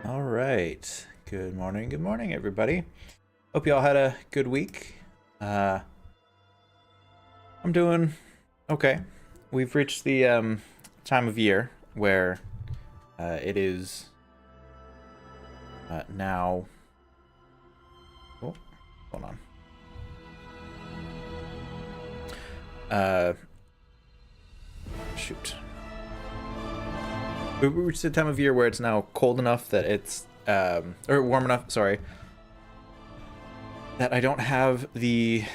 All right. Good morning, everybody. Hope you all had a good week. I'm doing okay. We've reached the time of year where it is now. Oh, hold on. Shoot. We reached the time of year where it's now cold enough that it's or warm enough. Sorry, that I don't have the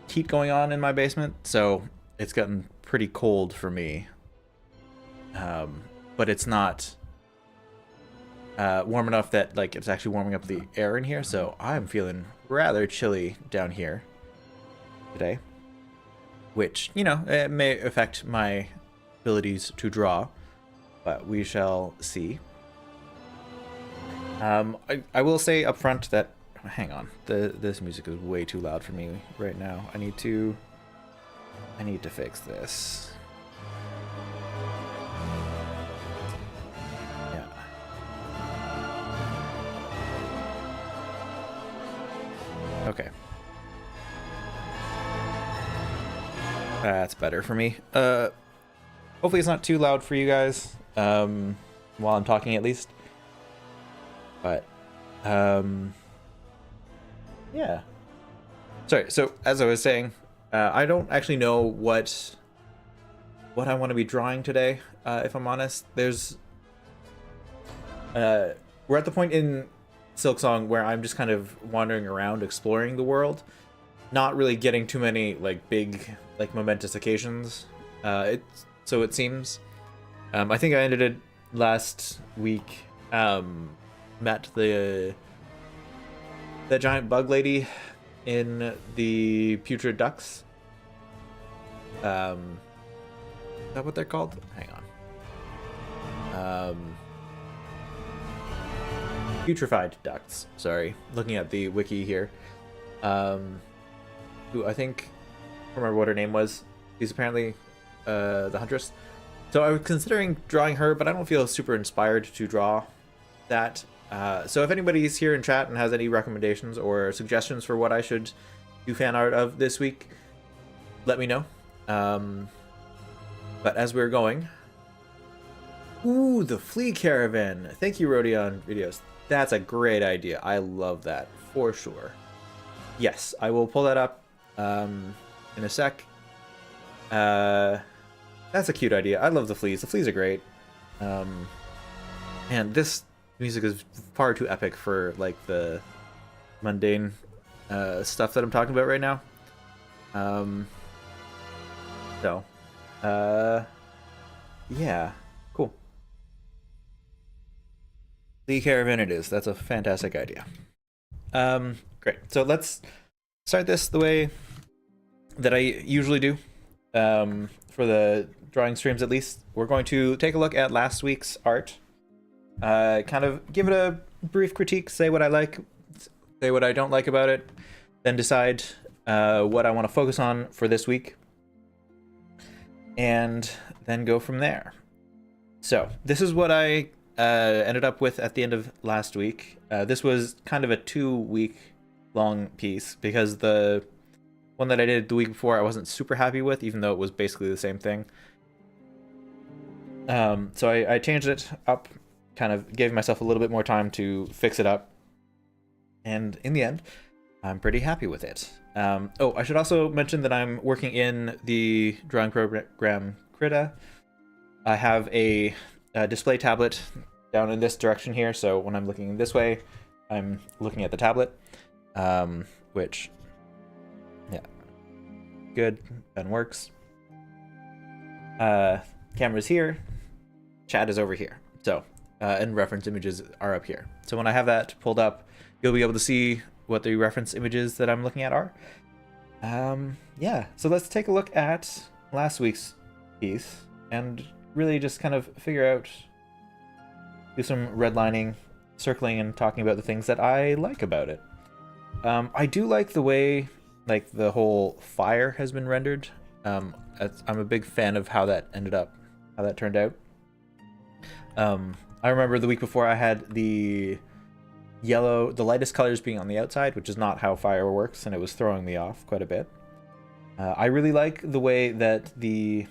heat going on in my basement, so it's gotten pretty cold for me. But it's not warm enough that like it's actually warming up the air in here, so I'm feeling rather chilly down here today, which, you know, it may affect my abilities to draw, but we shall see. I will say up front that, hang on, this music is way too loud for me right now. I need to fix this. Yeah. Okay. That's better for me. Hopefully it's not too loud for you guys, while I'm talking at least. But, yeah. Sorry, so as I was saying, I don't actually know what I want to be drawing today, if I'm honest. There's... we're at the point in Silksong where I'm just kind of wandering around, exploring the world. Not really getting too many, like, big, like, momentous occasions, so it seems. I think I ended it last week, met the giant bug lady in the putrid ducks. Is that what they're called? Hang on. Putrefied ducks. Sorry, looking at the wiki here. Who I think, I don't remember what her name was. She's apparently the huntress. So I was considering drawing her, but I don't feel super inspired to draw that. So if anybody's here in chat and has any recommendations or suggestions for what I should do fan art of this week, let me know. But as we're going... Ooh, the flea caravan. Thank you, Rodion Videos. That's a great idea. I love that, for sure. Yes, I will pull that up in a sec. That's a cute idea. I love the fleas. The fleas are great. And this music is far too epic for like the mundane stuff that I'm talking about right now. Yeah, cool. The caravan it is. That's a fantastic idea. Great. So let's start this the way that I usually do, for the drawing streams at least. We're going to take a look at last week's art, kind of give it a brief critique, say what I like, say what I don't like about it, then decide what I want to focus on for this week, and then go from there. So this is what I ended up with at the end of last week. This was kind of a 2-week long piece because the one that I did the week before I wasn't super happy with, even though it was basically the same thing. So I changed it up, kind of gave myself a little bit more time to fix it up, and in the end I'm pretty happy with it. Oh, I should also mention that I'm working in the drawing program Krita. I have a display tablet down in this direction here, so when I'm looking this way I'm looking at the tablet, which, yeah, good and works. Camera's here, chat is over here, so and reference images are up here. So when I have that pulled up, you'll be able to see what the reference images that I'm looking at are. Yeah, so let's take a look at last week's piece and really just kind of figure out, do some redlining, circling, and talking about the things that I like about it. I do like the way, like, the whole fire has been rendered. I'm a big fan of how that ended up, how that turned out. I remember the week before I had the yellow, the lightest colors being on the outside, which is not how fire works, and it was throwing me off quite a bit. I really like the way that the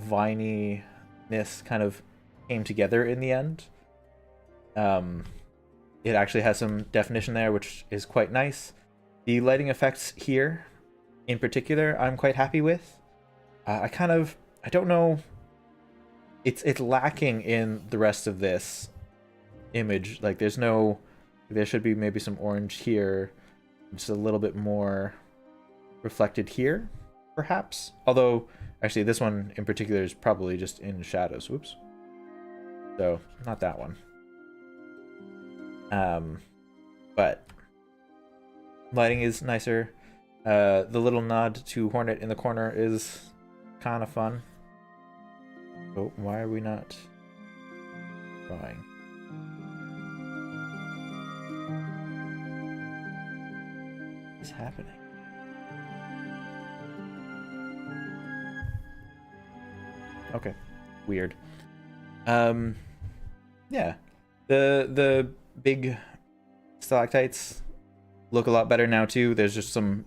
vininess kind of came together in the end. It actually has some definition there, which is quite nice. The lighting effects here, in particular, I'm quite happy with. I don't know. It's lacking in the rest of this image. Like, there should be maybe some orange here, just a little bit more reflected here, perhaps. Although, actually, this one in particular is probably just in shadows. Whoops. So, not that one. But lighting is nicer. The little nod to Hornet in the corner is kind of fun. Oh, why are we not drawing? What is happening? Okay, weird. Yeah, the big stalactites look a lot better now too. There's just some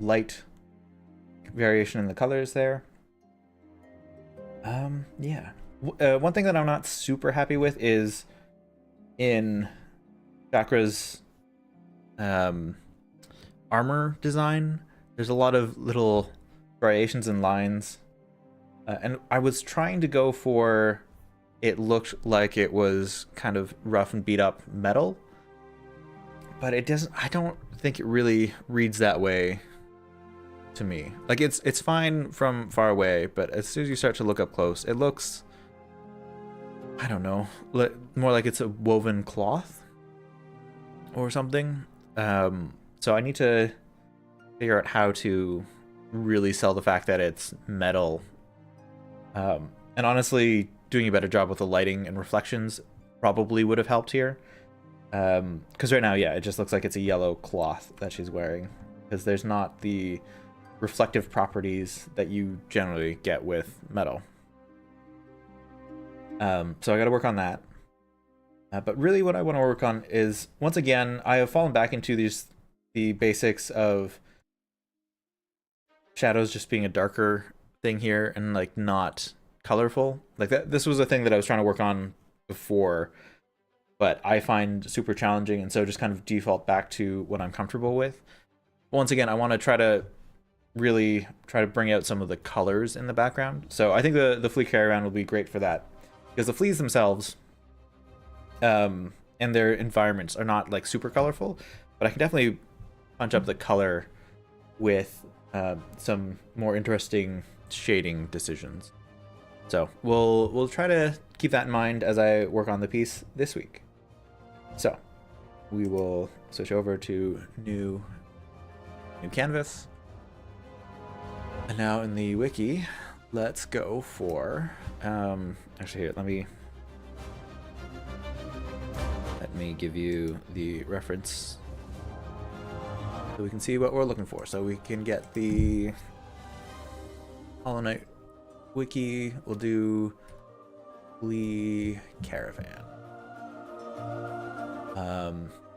light variation in the colors there. Yeah. One thing that I'm not super happy with is in Chakra's armor design, there's a lot of little variations and lines. And I was trying to go for it looked like it was kind of rough and beat up metal, but it doesn't. I don't think it really reads that way to me. Like, it's fine from far away, but as soon as you start to look up close, it looks, I don't know, more like it's a woven cloth or something. So I need to figure out how to really sell the fact that it's metal. And honestly, doing a better job with the lighting and reflections probably would have helped here. Because right now, yeah, it just looks like it's a yellow cloth that she's wearing, because there's not the reflective properties that you generally get with metal. So I got to work on that. But really what I want to work on is, once again, I have fallen back into the basics of shadows just being a darker thing here and like not colorful. Like this was a thing that I was trying to work on before, but I find super challenging, and so just kind of default back to what I'm comfortable with. Once again, I want to really try to bring out some of the colors in the background. So I think the flea caravan will be great for that, because the fleas themselves and their environments are not like super colorful, but I can definitely punch up the color with some more interesting shading decisions. So we'll try to keep that in mind as I work on the piece this week. So we will switch over to new canvas. And now in the wiki, let's go for actually here, let me give you the reference so we can see what we're looking for. So we can get the Hollowknight wiki. We'll do flea caravan.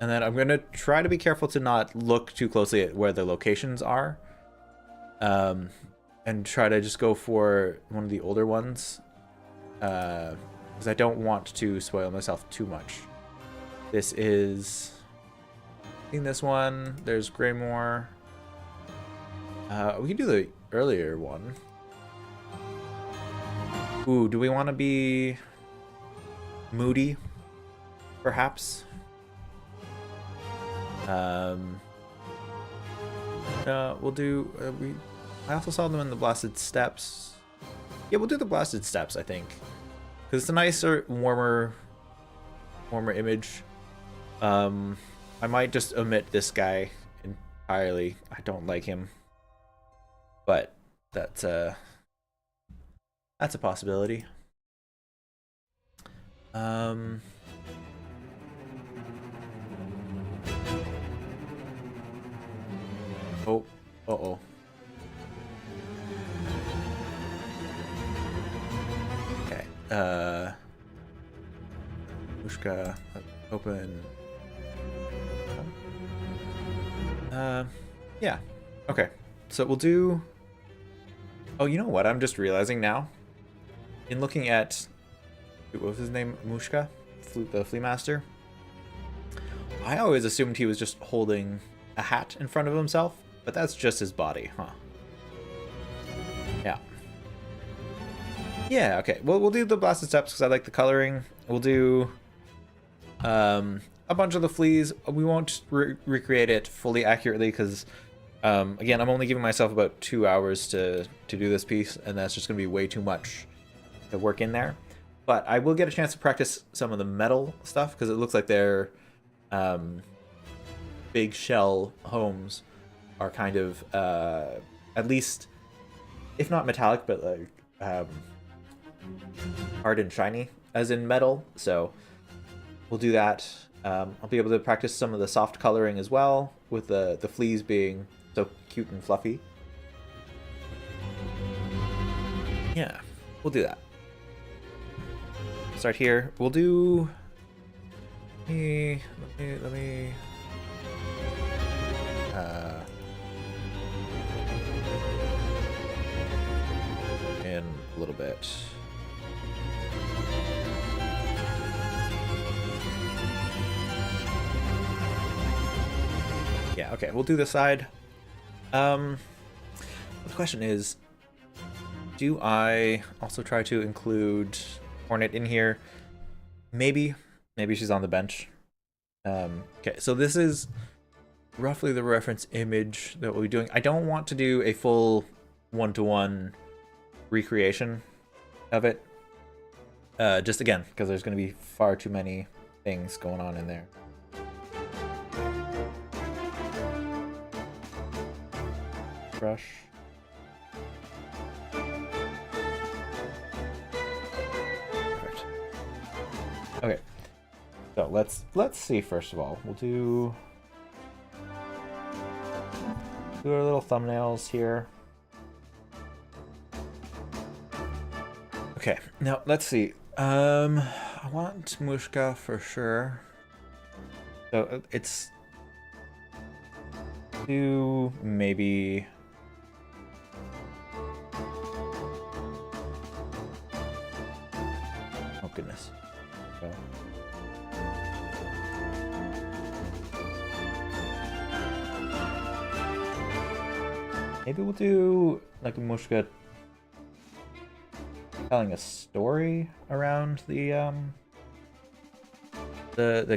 And then I'm going to try to be careful to not look too closely at where the locations are. And try to just go for one of the older ones. Because I don't want to spoil myself too much. This is... I think this one. There's Greymore. We can do the earlier one. Ooh, do we want to be moody? Perhaps? We'll do... I also saw them in the Blasted Steppes. Yeah, we'll do the Blasted Steppes, I think. Because it's a nicer, warmer image. I might just omit this guy entirely. I don't like him. But that's a possibility. Oh, uh-oh. Okay, Mushka. Open. Yeah. Okay. So we'll do. Oh, you know what? I'm just realizing now. In looking at, what was his name? Mushka, the flea master. I always assumed he was just holding a hat in front of himself, but that's just his body, huh? Yeah. Yeah. Okay. Well, we'll do the blasted steps because I like the coloring. We'll do a bunch of the fleas. We won't recreate it fully accurately because, again, I'm only giving myself about 2 hours to do this piece, and that's just going to be way too much to work in there. But I will get a chance to practice some of the metal stuff because it looks like their big shell homes are kind of, at least, if not metallic, but like hard and shiny, as in metal. So we'll do that. I'll be able to practice some of the soft coloring as well, with the fleas being so cute and fluffy. Yeah, we'll do that. Start here. We'll do. Let me. In a little bit. Yeah, okay, we'll do this side. The question is, do I also try to include Hornet in here? Maybe she's on the bench. Okay, so this is roughly the reference image that we'll be doing. I don't want to do a full one-to-one recreation of it. Just again, because there's going to be far too many things going on in there. Brush. Perfect. Okay. So let's see first of all. We'll do our little thumbnails here. Okay, now let's see. I want Mushka for sure. So it's do maybe. Oh goodness. So. Maybe we'll do like Mushka telling a story around the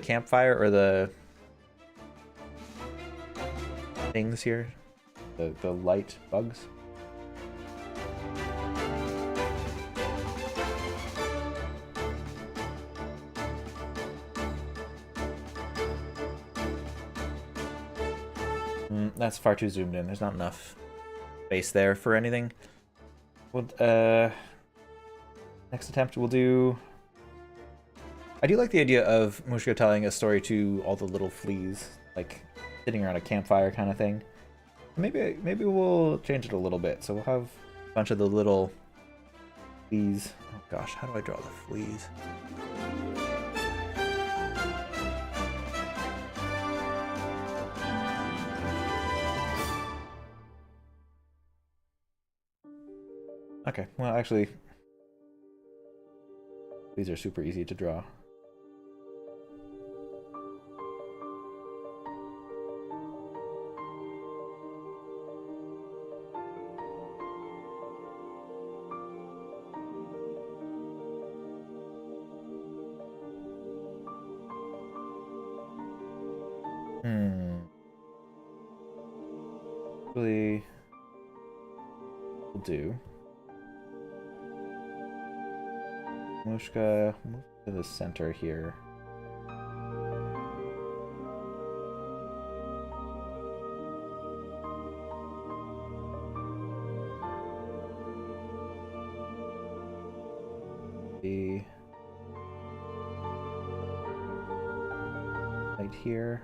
campfire, or the things here, the light bugs. That's far too zoomed in. There's not enough space there for anything. Next attempt we'll do. I do like the idea of Mushka telling a story to all the little fleas, like sitting around a campfire kind of thing. Maybe we'll change it a little bit. So we'll have a bunch of the little fleas. Oh gosh, how do I draw the fleas? Okay, well actually, these are super easy to draw. Really, will do. Mushka, move to the center here. The right here.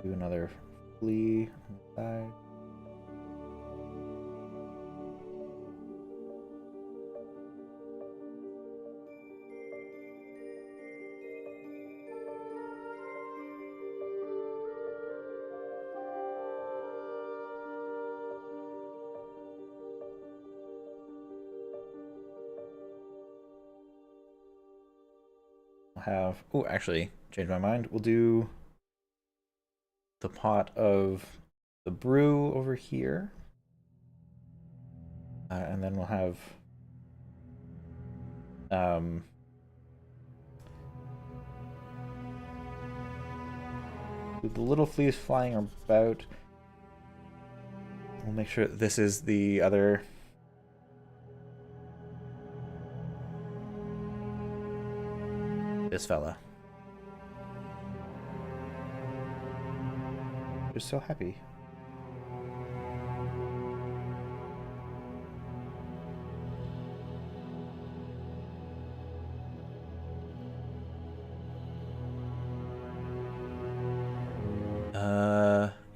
Do another flea on the side. have... Oh, actually, change my mind. We'll do the pot of the brew over here. And then we'll have... with the little fleas flying about. We'll make sure this is the other... this fella. Just so happy.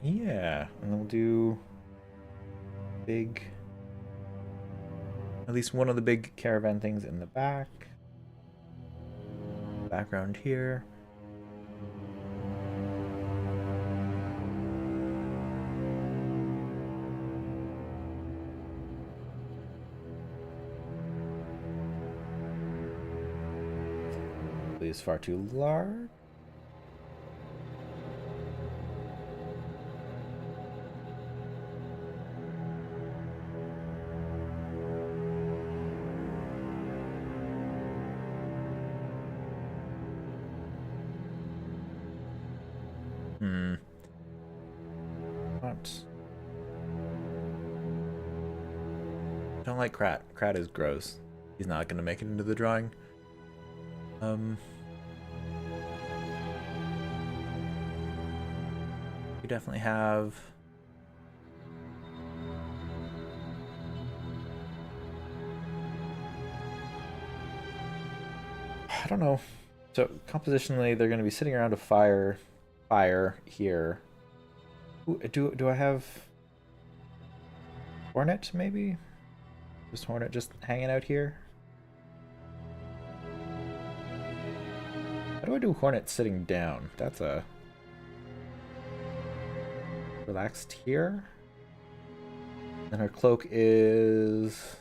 Yeah, and then we'll do big, at least one of the big caravan things in the back. Background here. Is far too large. What? I don't like Krat. Krat is gross. He's not gonna make it into the drawing. We definitely have... I don't know. So compositionally, they're going to be sitting around a fire here. Ooh, do I have Hornet maybe? Just Hornet just hanging out here? How do I do Hornet sitting down? That's a... relaxed here. And her cloak is...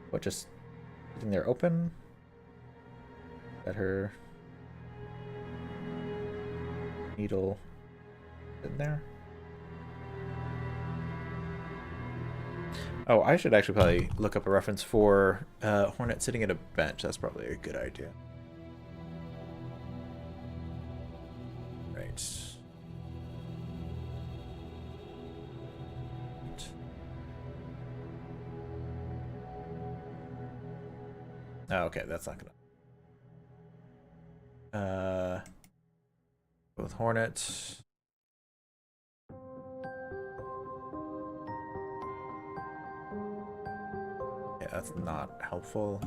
what, just sitting there open? Is that her needle in there? Oh, I should actually probably look up a reference for Hornet sitting at a bench. That's probably a good idea. Right. Oh, okay, that's not gonna... with Hornet. Yeah, that's not helpful.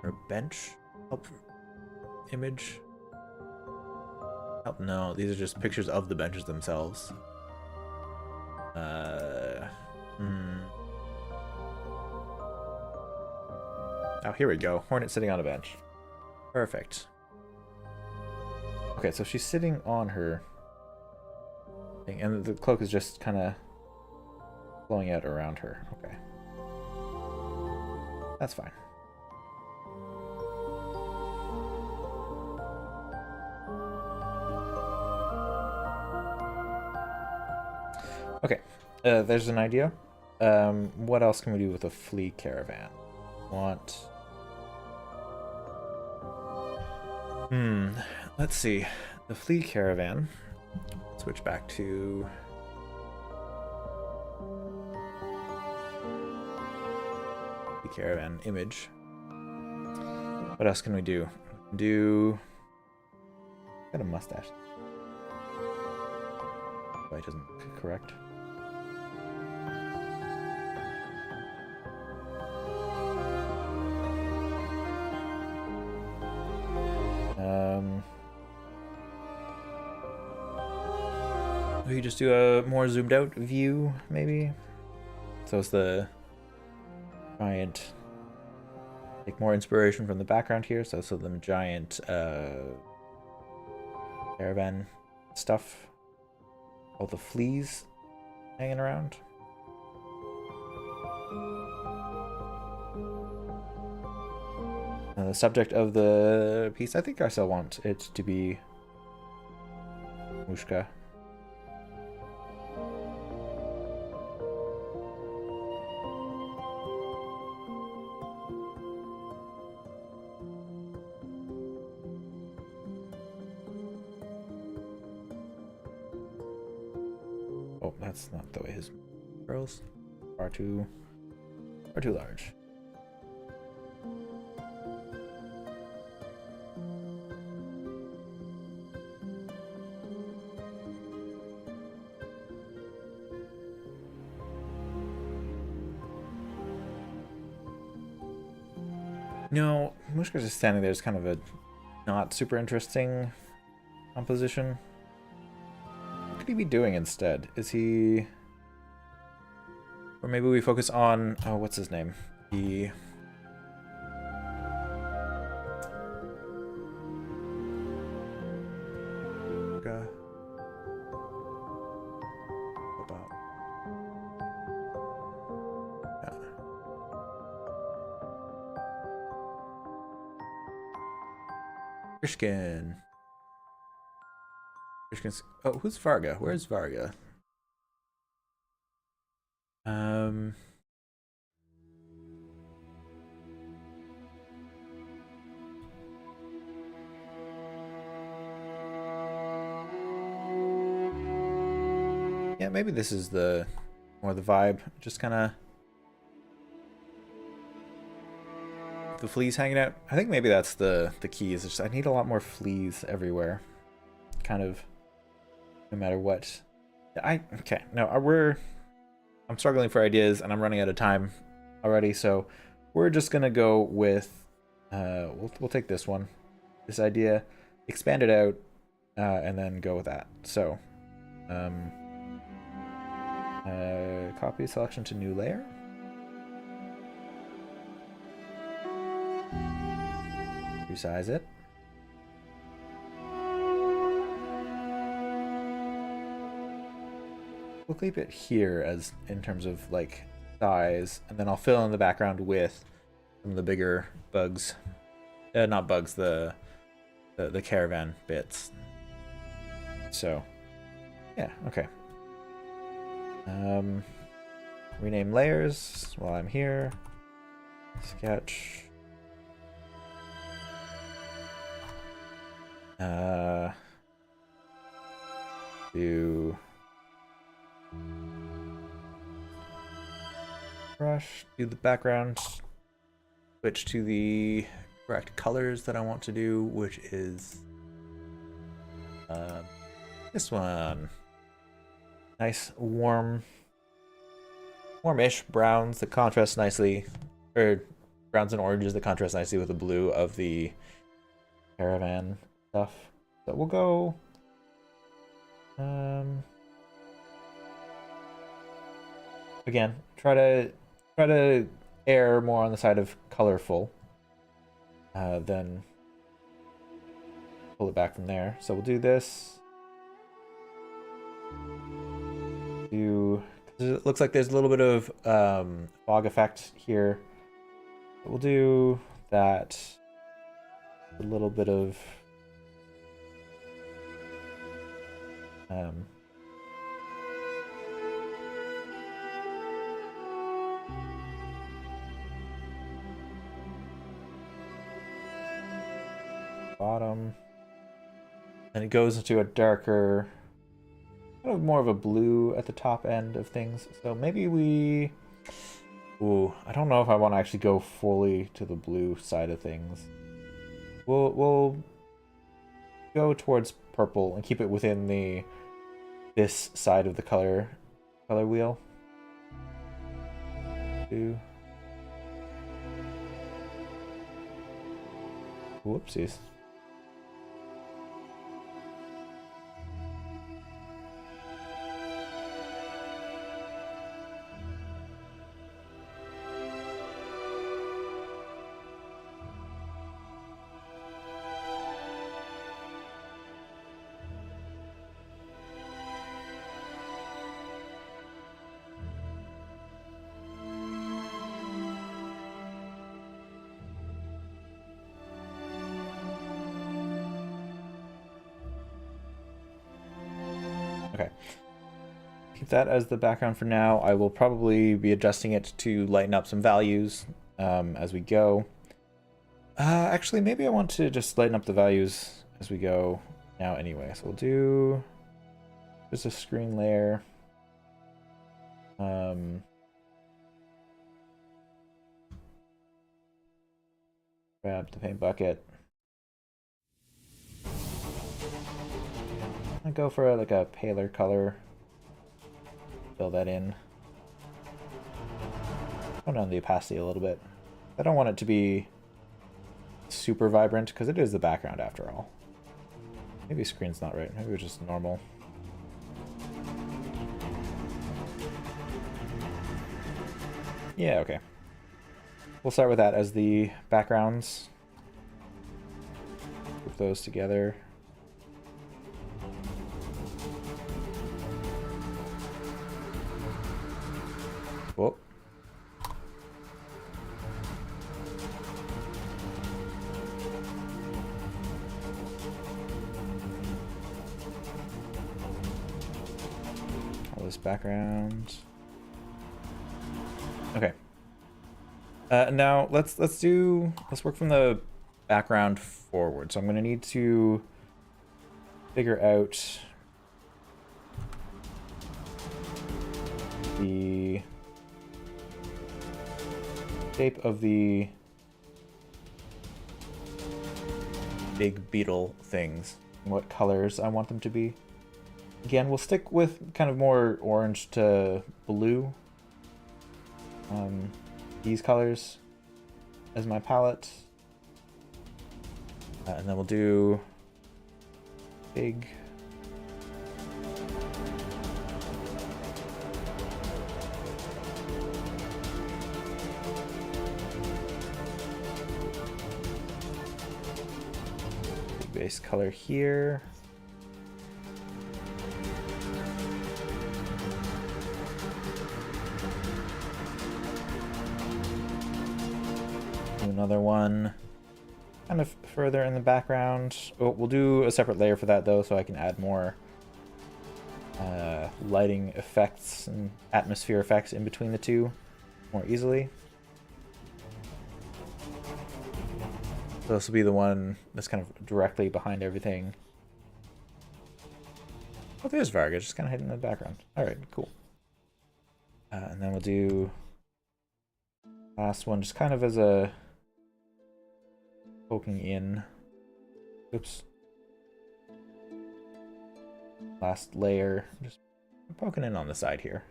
Or bench help image. Help, no, these are just pictures of the benches themselves. Oh, here we go. Hornet sitting on a bench. Perfect. Okay, so she's sitting on her thing, and the cloak is just kind of blowing out around her. Okay. That's fine. Okay, there's an idea. What else can we do with a flea caravan? Let's see. The flea caravan. Switch back to... the caravan image. What else can we do? Got a mustache. White isn't correct. We could just do a more zoomed out view, maybe. So it's the giant. Take more inspiration from the background here. So the giant caravan stuff. All the fleas hanging around. The subject of the piece, I think I still want it to be Mushka. Oh, that's not the way his curls. Far too large. No, Mushka's just standing there is kind of a not super interesting composition. What could he be doing instead? Is he... Or maybe we focus on... Oh, what's his name? The... Krishkin. Krishkin's... Oh, who's Varga? Where's Varga? Yeah, maybe this is the more the vibe. Just kind of the fleas hanging out. I think maybe that's the key. Is just I need a lot more fleas everywhere. Kind of, no matter what. Okay. No, I'm struggling for ideas and I'm running out of time already. So we're just gonna go with we'll take this one, this idea, expand it out, and then go with that. So. Copy selection to new layer. Resize it. We'll keep it here as in terms of like size, and then I'll fill in the background with some of the bigger bugs. Not bugs, the caravan bits. So, yeah, okay. Rename layers while I'm here. Sketch. Do brush, do the background, switch to the correct colors that I want to do, which is this one. Nice warmish browns that contrast nicely, or browns and oranges that contrast nicely with the blue of the caravan stuff. So we'll go again, try to err more on the side of colorful, then pull it back from there. So we'll do this. It looks like there's a little bit of fog effect here. We'll do that. A little bit of bottom, and it goes into a darker, kind of more of a blue at the top end of things. So maybe we... Ooh, I don't know if I want to actually go fully to the blue side of things. We'll go towards purple and keep it within this side of the color wheel. Whoopsies. Okay. Keep that as the background for now. I will probably be adjusting it to lighten up some values as we go. Actually, maybe I want to just lighten up the values as we go now anyway. So we'll do just a screen layer. Grab the paint bucket. I'll go for like a paler color. Fill that in. Tone down the opacity a little bit. I don't want it to be super vibrant because it is the background after all. Maybe screen's not right. Maybe it's just normal. Yeah, okay. We'll start with that as the backgrounds. Group those together. Whoa. All this background. Okay. Now let's work from the background forward. So I'm going to need to figure out the shape of the big beetle things, and what colors I want them to be. Again, we'll stick with kind of more orange to blue. These colors as my palette. And then we'll do big base color here. Another one kind of further in the background. Oh, we'll do a separate layer for that though, so I can add more lighting effects and atmosphere effects in between the two more easily. So this will be the one that's kind of directly behind everything. Oh, there's Varga, just kind of hidden in the background. All right, cool. And then we'll do last one, just kind of as a poking in. Oops. Last layer, just poking in on the side here.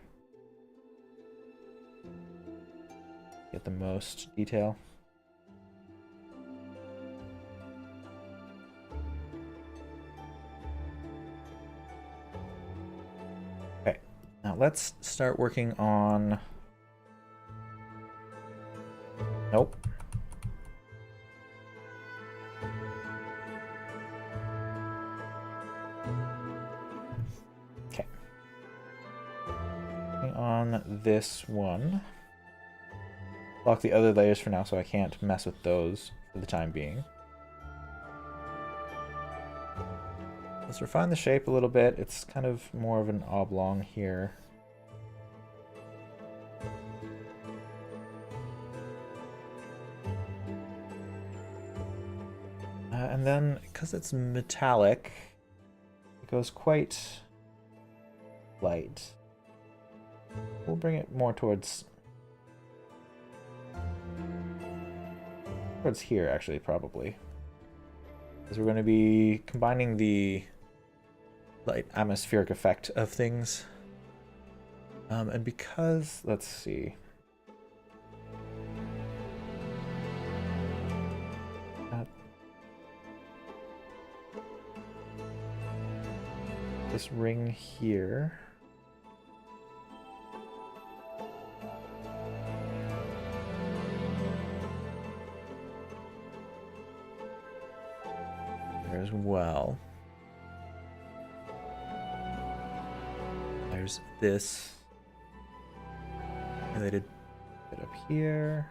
Get the most detail. Okay, now let's start working on... Nope. Okay. Working on this one. Lock the other layers for now so I can't mess with those for the time being. Let's refine the shape a little bit. It's kind of more of an oblong here. And then, because it's metallic, it goes quite light. We'll bring it more towards here, actually, probably. Because we're going to be combining the light atmospheric effect of things. And because, let's see. This ring here. There as well. There's this related bit up here.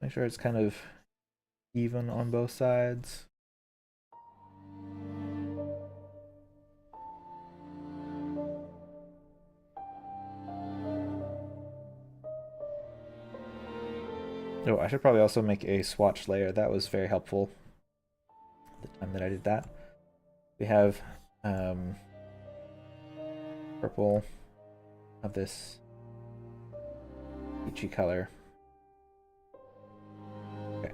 Make sure it's kind of even on both sides. Oh, I should probably also make a swatch layer. That was very helpful the time that I did that. We have purple of this peachy color. Okay.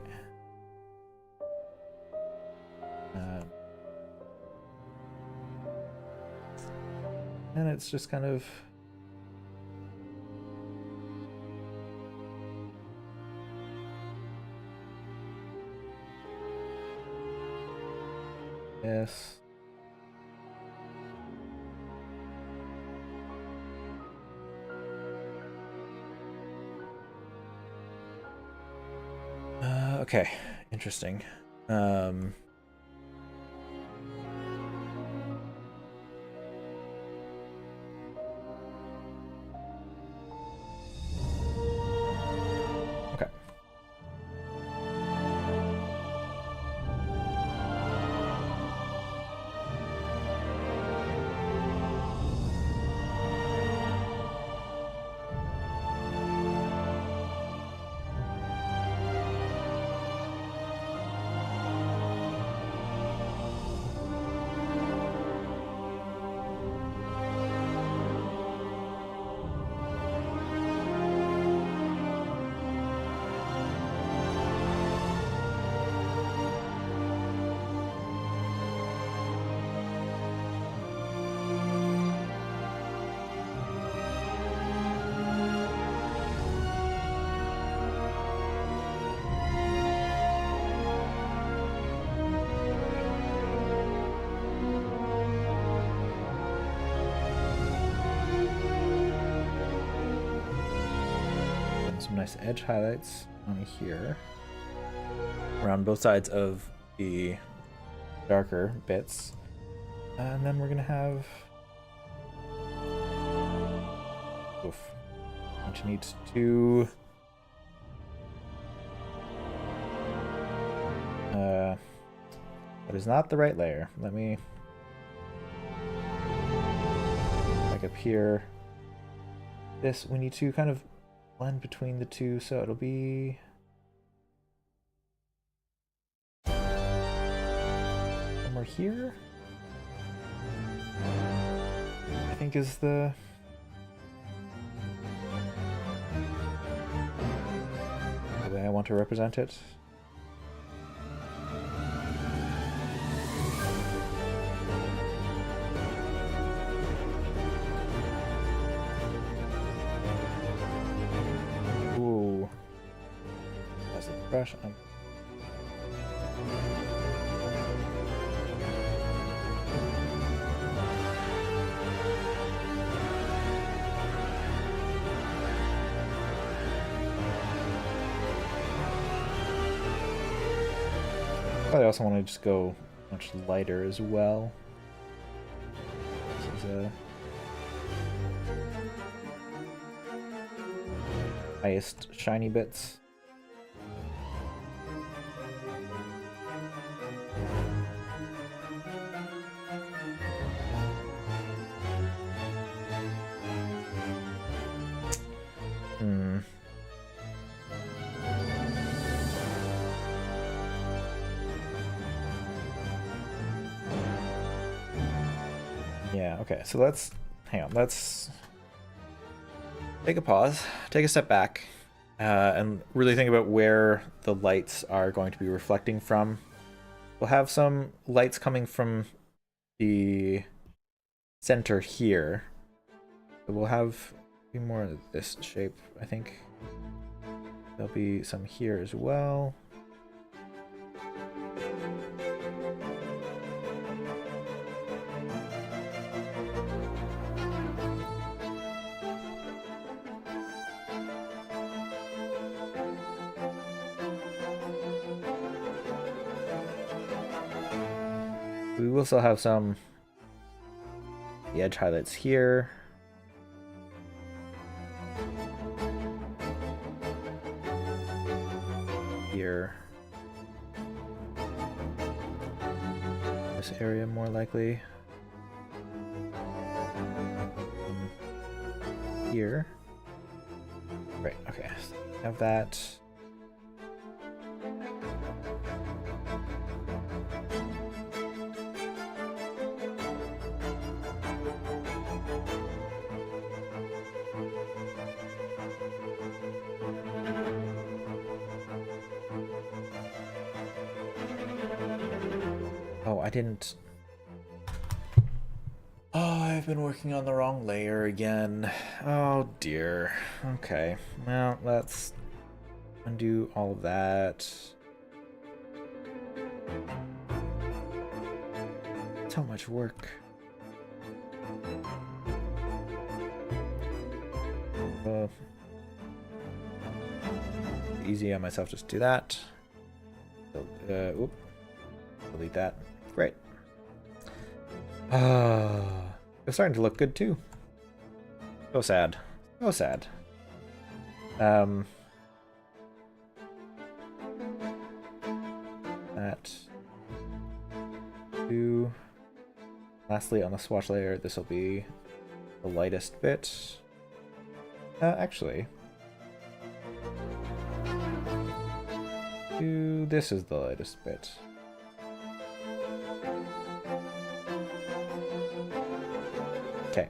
And it's just kind of yes. Okay, interesting. Okay. Some nice edge highlights on here around both sides of the darker bits, and then we're gonna have which needs to that is not the right layer. Let me like up here, this we need to kind of blend between the two, so it'll be somewhere here, I think is the way I want to represent it. Brush on. I also want to just go much lighter as well. This is a highest shiny bits. Yeah, okay, so let's hang on, let's take a pause, take a step back, and really think about where the lights are going to be reflecting from. We'll have some lights coming from the center here. So we'll have more of this shape, I think. There'll be some here as well. We will still have some the edge highlights here. here. This area more likely. Here. Right, okay. So have that. Oh, I didn't. Oh, I've been working on the wrong layer again. Oh dear. Okay, well, let's undo all of that. So much work. Easy on myself, just do that. Oop. Delete that. Great. It's starting to look good too. So sad. So sad. That. Two. Lastly, on the swatch layer, this will be the lightest bit. Actually. This is the lightest bit. Okay,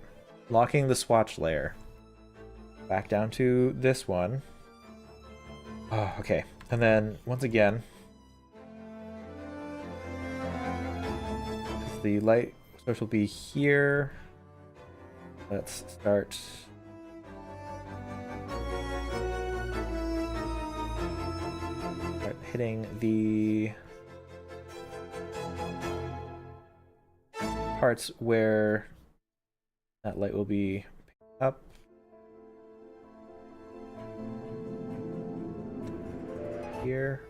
locking the swatch layer. Back down to this one. Oh, okay, and then once again, the light source will be here. Let's start. Hitting the parts where that light will be up. Here.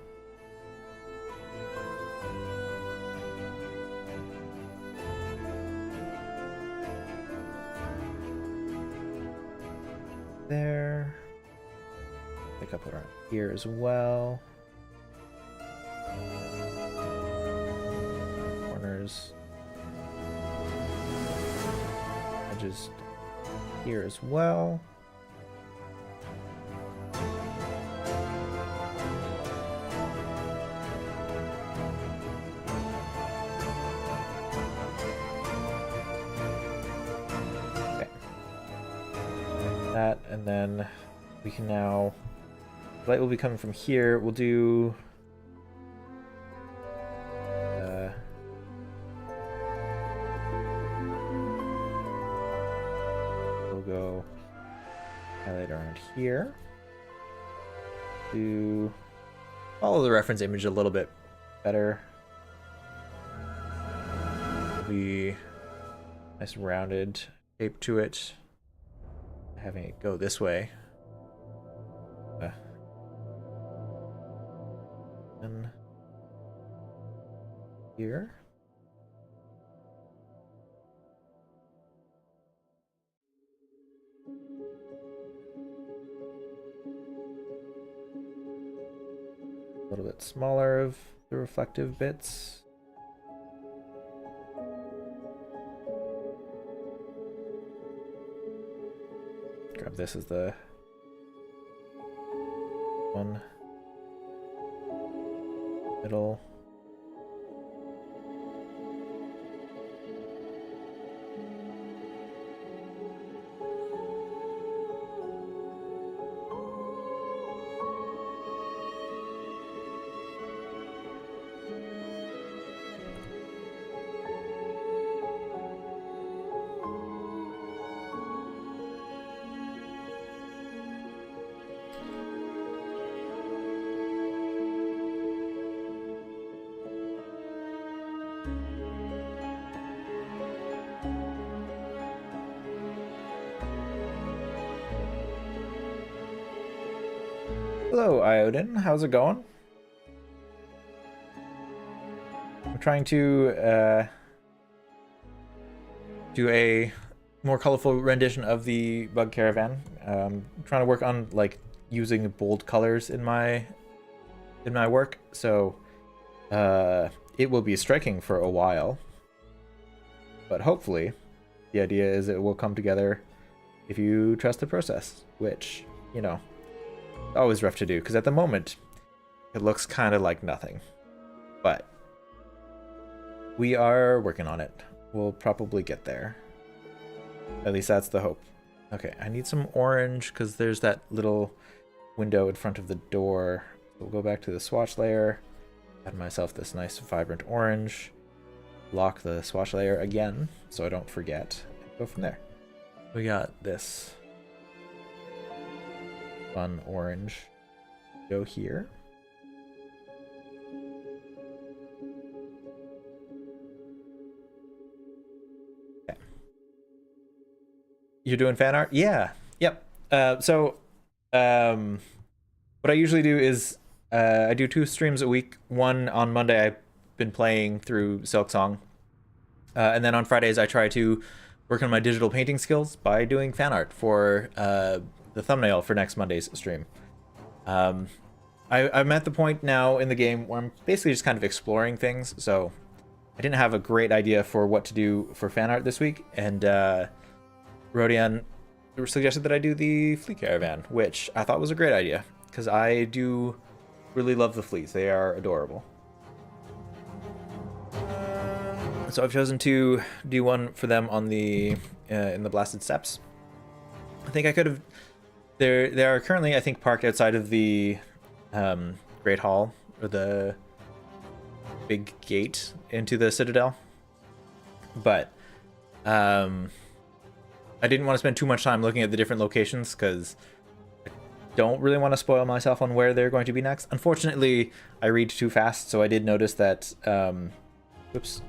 There. Pick up around here as well. Corners. Edges here as well. Okay. That, and then we can now, light will be coming from here. We'll do go highlight around here to follow the reference image a little bit better. The nice rounded shape to it, having it go this way. And here. A little bit smaller of the reflective bits. Grab this as the one middle. Hello, Iodin. How's it going? I'm trying to do a more colorful rendition of the Bug Caravan. I'm trying to work on like using bold colors in my in my work, so it will be striking for a while. But hopefully, the idea is it will come together if you trust the process, which, you know, always rough to do, because at the moment, it looks kind of like nothing. But we are working on it. We'll probably get there. At least that's the hope. Okay, I need some orange, because there's that little window in front of the door. We'll go back to the swatch layer, add myself this nice vibrant orange, lock the swatch layer again so I don't forget, and go from there. We got this fun orange. Go here. Okay. You're doing fan art? Yeah. Yep. What I usually do is I do 2 streams a week. One on Monday, I've been playing through Silksong. And then on Fridays, I try to work on my digital painting skills by doing fan art for the thumbnail for next Monday's stream. I'm at the point now in the game where I'm basically just kind of exploring things. So I didn't have a great idea for what to do for fan art this week. And Rodian suggested that I do the flea caravan, which I thought was a great idea, because I do really love the fleas. They are adorable. So I've chosen to do one for them on the in the Blasted Steppes. I think I could have. They are currently, I think, parked outside of the Great Hall, or the big gate into the Citadel. But I didn't want to spend too much time looking at the different locations, because I don't really want to spoil myself on where they're going to be next. Unfortunately, I read too fast, so I did notice that. Whoops.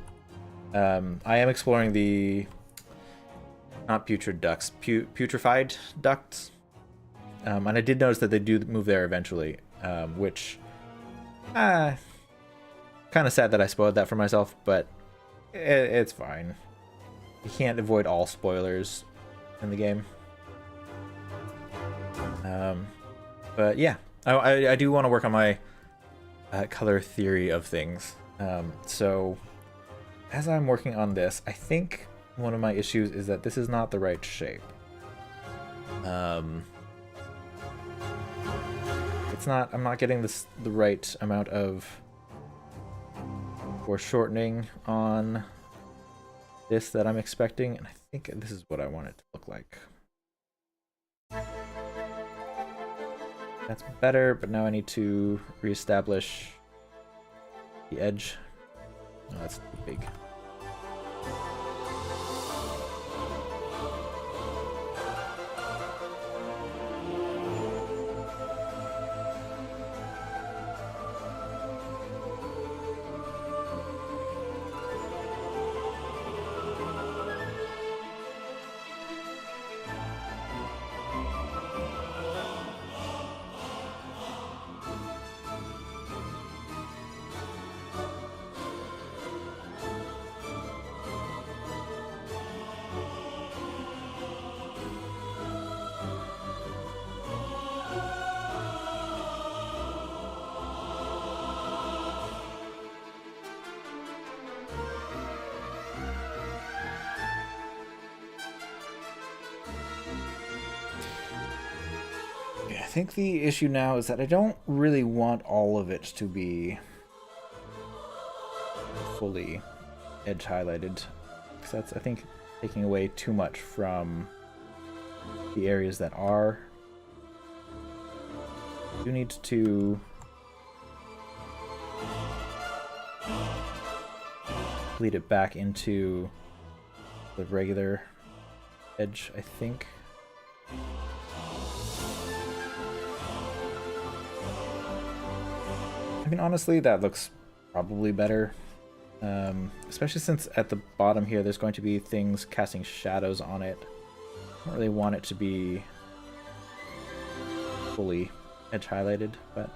I am exploring the not putrid ducts, putrefied ducts, and I did notice that they do move there eventually, which kind of sad that I spoiled that for myself, but it's fine. You can't avoid all spoilers in the game. But yeah, I do want to work on my color theory of things. So as I'm working on this, I think one of my issues is that this is not the right shape. It's not. I'm not getting the right amount of foreshortening on this that I'm expecting, and I think this is what I want it to look like. That's better, but now I need to reestablish the edge. Oh, that's too big. I think the issue now is that I don't really want all of it to be fully edge highlighted, because that's, I think, taking away too much from the areas that are. You need to bleed it back into the regular edge, I think. I mean, honestly, that looks probably better. Especially since at the bottom here, there's going to be things casting shadows on it. I don't really want it to be fully edge highlighted, but...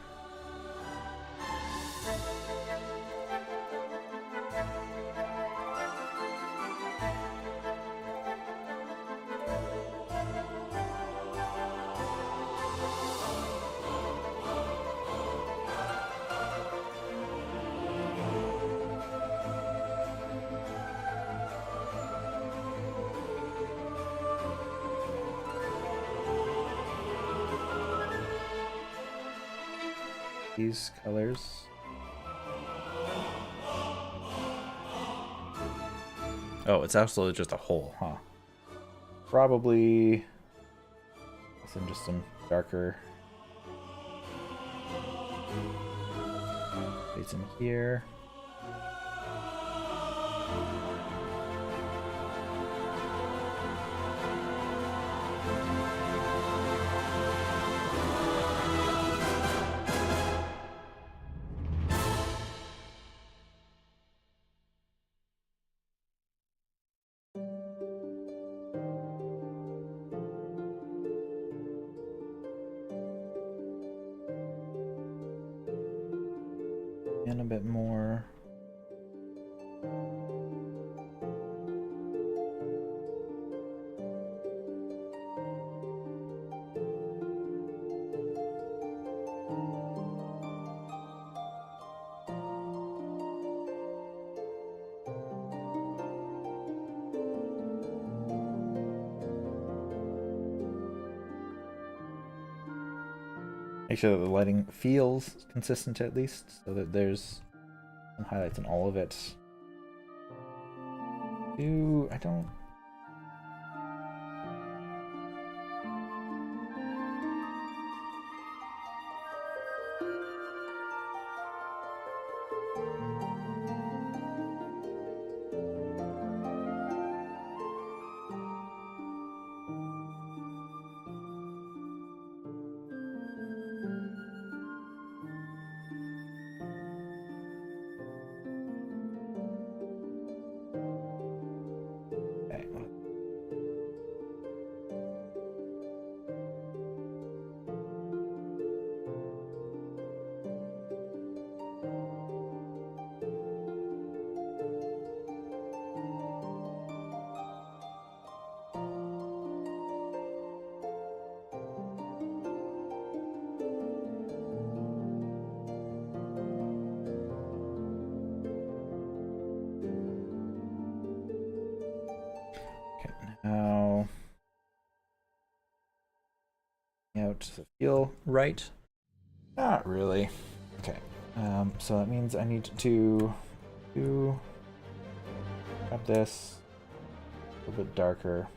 these colors. Oh, it's actually just a hole, huh? Probably some just some darker shades in here. And a bit more. Make sure that the lighting feels consistent at least, so that there's some highlights in all of it. I don't... Now, does it feel right? Not really. Okay, so that means I need to grab this a little bit darker.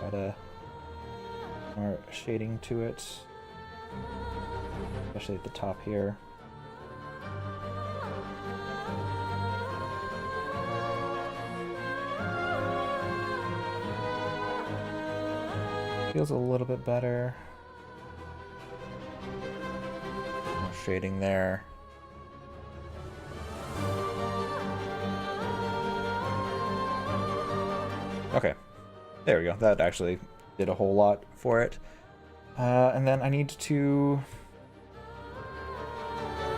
Add more shading to it, especially at the top here. Feels a little bit better. More shading there. Okay, there we go. That actually did a whole lot for it. And then I need to,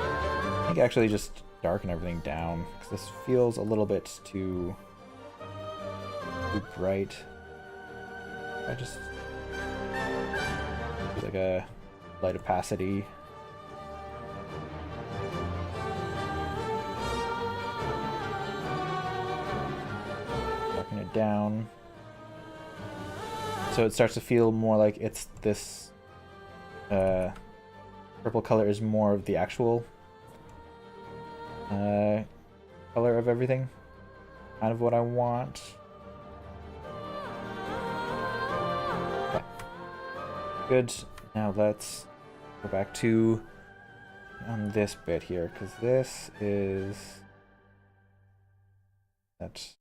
I think, actually just darken everything down, because this feels a little bit too bright. I just like a light opacity. Darken it down so it starts to feel more like it's this purple color is more of the actual color of everything. Kind of what I want. Okay. Good. Now let's go back to on this bit here, because this is that.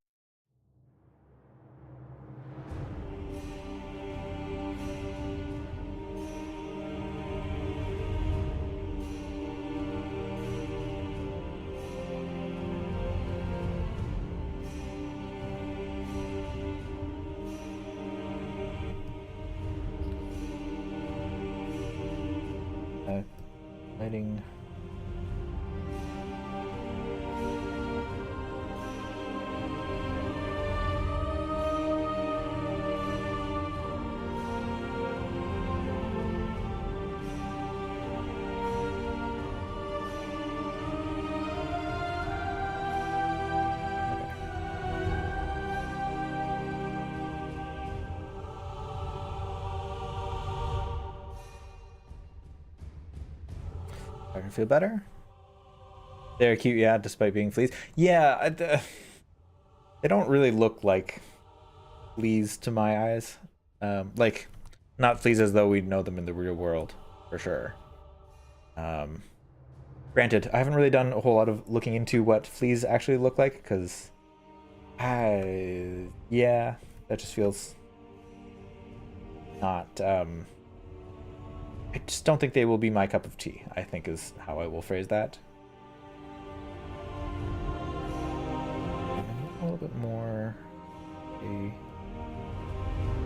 Lighting. I can feel better. They're cute, yeah, despite being fleas. Yeah, they don't really look like fleas to my eyes. Like, not fleas as though we know them in the real world, for sure. Granted, I haven't really done a whole lot of looking into what fleas actually look like, because yeah, that just feels not, I just don't think they will be my cup of tea, I think is how I will phrase that. A little bit more, a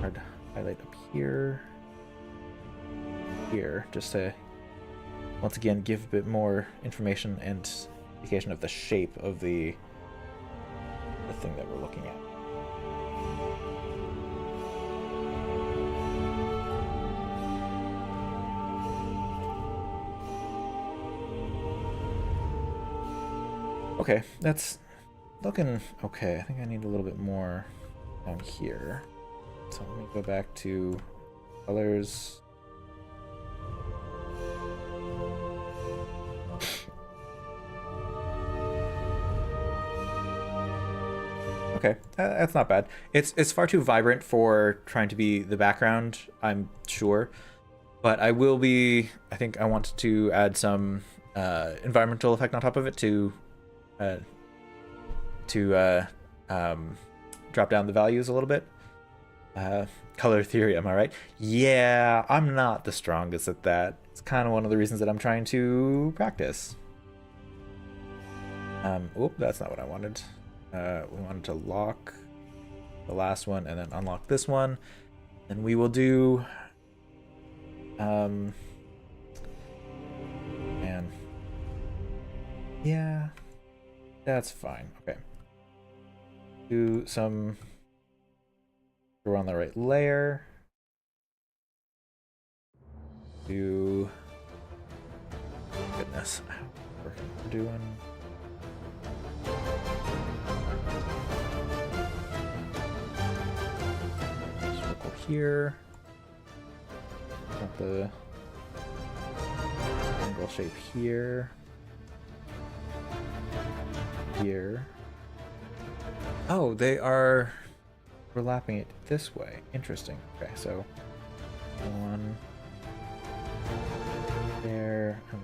hard highlight up here, just to once again give a bit more information and indication of the shape of the thing that we're looking at. Okay, that's looking okay. I think I need a little bit more down here. So let me go back to colors. Okay, that's not bad. It's far too vibrant for trying to be the background, I'm sure. But I will be, I think I want to add some environmental effect on top of it to drop down the values a little bit. Color theory, am I right? Yeah, I'm not the strongest at that. It's kind of one of the reasons that I'm trying to practice. Oop, that's not what I wanted. We wanted to lock the last one and then unlock this one. And we will do... man. Yeah, that's fine. Okay. Do some... We're on the right layer. Do... Goodness. We're doing... Circle here. Got the angle shape here. Here. Oh, they are overlapping it this way. Interesting. Okay, so one there, and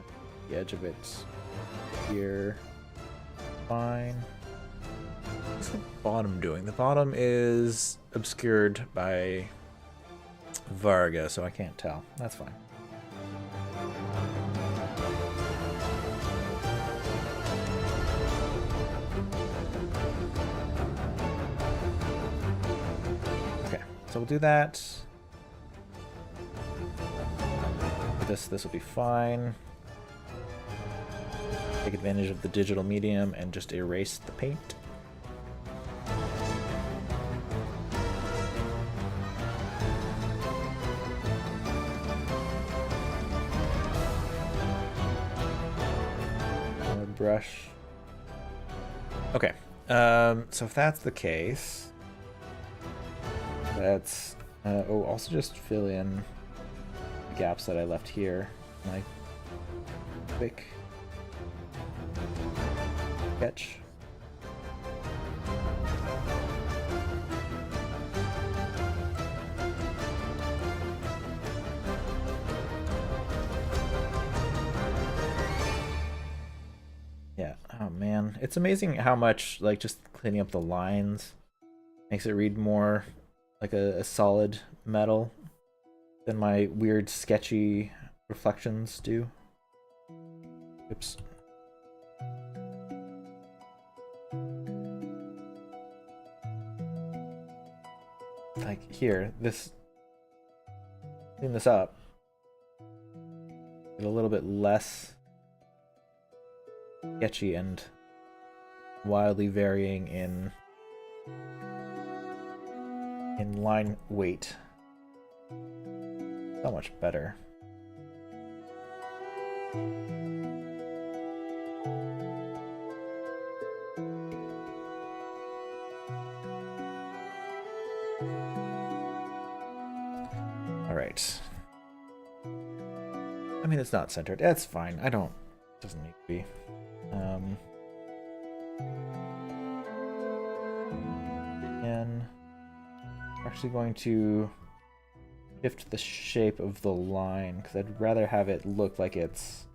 the edge of it here. Fine. What's the bottom doing? The bottom is obscured by Varga, so I can't tell. That's fine. Okay, so we'll do that. This will be fine. Take advantage of the digital medium and just erase the paint. Brush. Okay, so if that's the case, let's also just fill in the gaps that I left here. My quick sketch. Yeah, oh man. It's amazing how much, like, just cleaning up the lines makes it read more like a solid metal than my weird, sketchy reflections do. Oops. Like, here, clean this up. Get a little bit less sketchy and wildly varying in line weight. So much better. All right. I mean, it's not centered. That's fine. I don't Doesn't need to be. And we're actually going to shift the shape of the line because I'd rather have it look like it's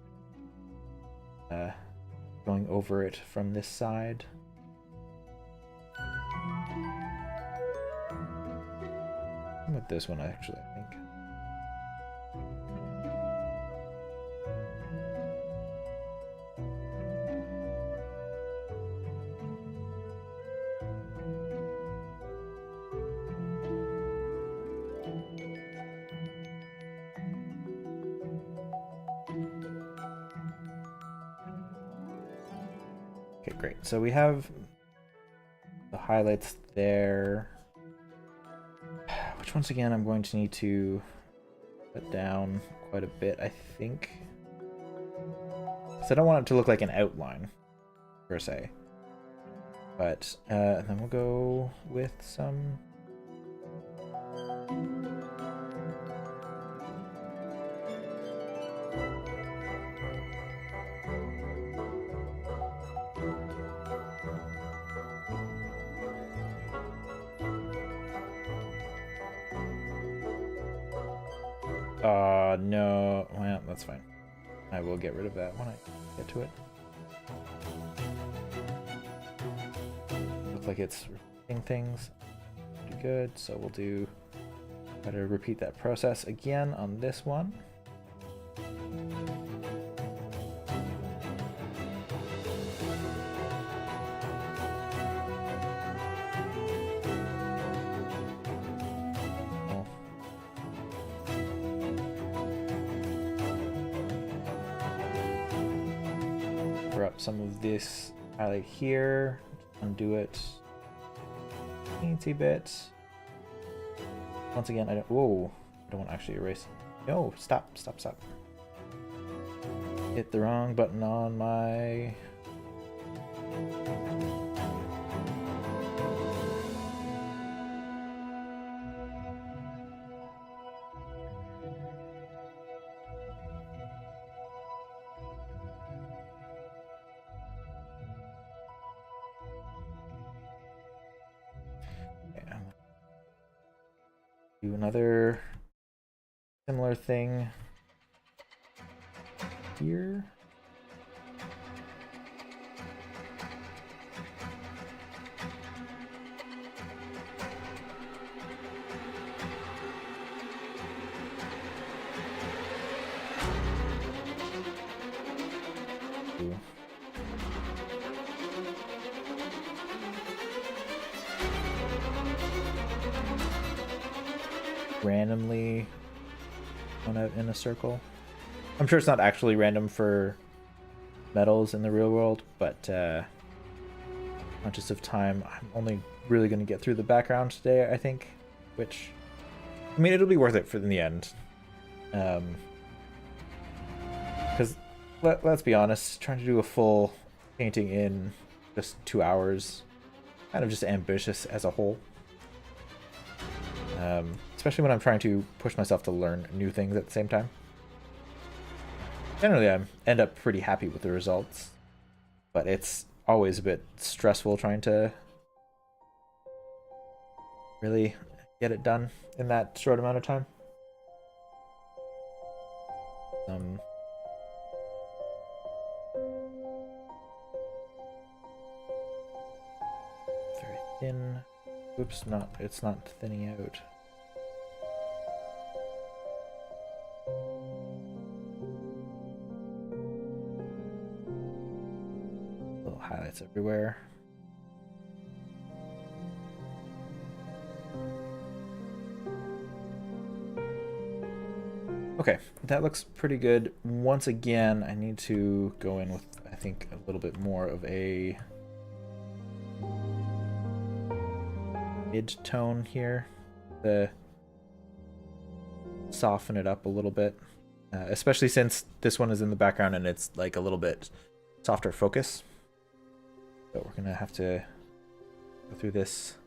going over it from this side. With this one, actually, I think. Okay, great. So we have the highlights there. Which once again I'm going to need to put down quite a bit, I think. So I don't want it to look like an outline, per se. But then we'll go with some... no. Well, that's fine. I will get rid of that when I get to it. Looks like it's repeating things. Pretty good. So we'll try to repeat that process again on this one. Up some of this highlight here, undo it teensy bit. Once again, I don't want to actually erase. No, stop. Hit the wrong button on my... Do another similar thing here. Randomly going out in a circle. I'm sure it's not actually random for metals in the real world, but conscious of time, I'm only really going to get through the background today, I think, which, I mean, it'll be worth it in the end. Because let's be honest, trying to do a full painting in just 2 hours, kind of just ambitious as a whole. Especially when I'm trying to push myself to learn new things at the same time. Generally, I end up pretty happy with the results, but it's always a bit stressful trying to really get it done in that short amount of time. Very thin. Oops, it's not thinning out. Little highlights everywhere. Okay, that looks pretty good. Once again, I need to go in with, I think, a little bit more of a mid-tone here to soften it up a little bit, especially since this one is in the background and it's like a little bit softer focus. So we're gonna have to go through this.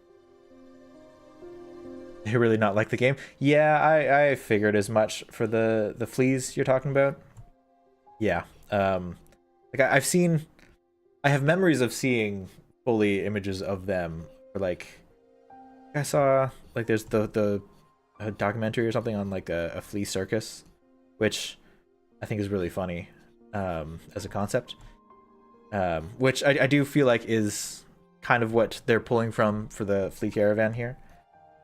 They really not like the game? Yeah, I figured as much for the fleas you're talking about. Yeah, Like I have memories of seeing fully images of them. Or like, I saw like there's the a documentary or something on like a flea circus, which I think is really funny as a concept. Which I do feel like is kind of what they're pulling from for the flea caravan here.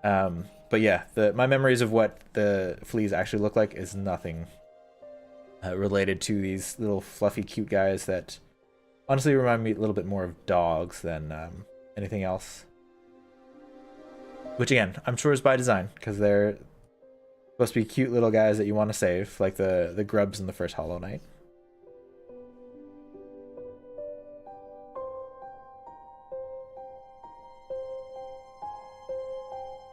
But yeah, my memories of what the fleas actually look like is nothing related to these little fluffy cute guys that honestly remind me a little bit more of dogs than anything else. Which again, I'm sure is by design, because they're supposed to be cute little guys that you want to save, like the grubs in the first Hollowknight.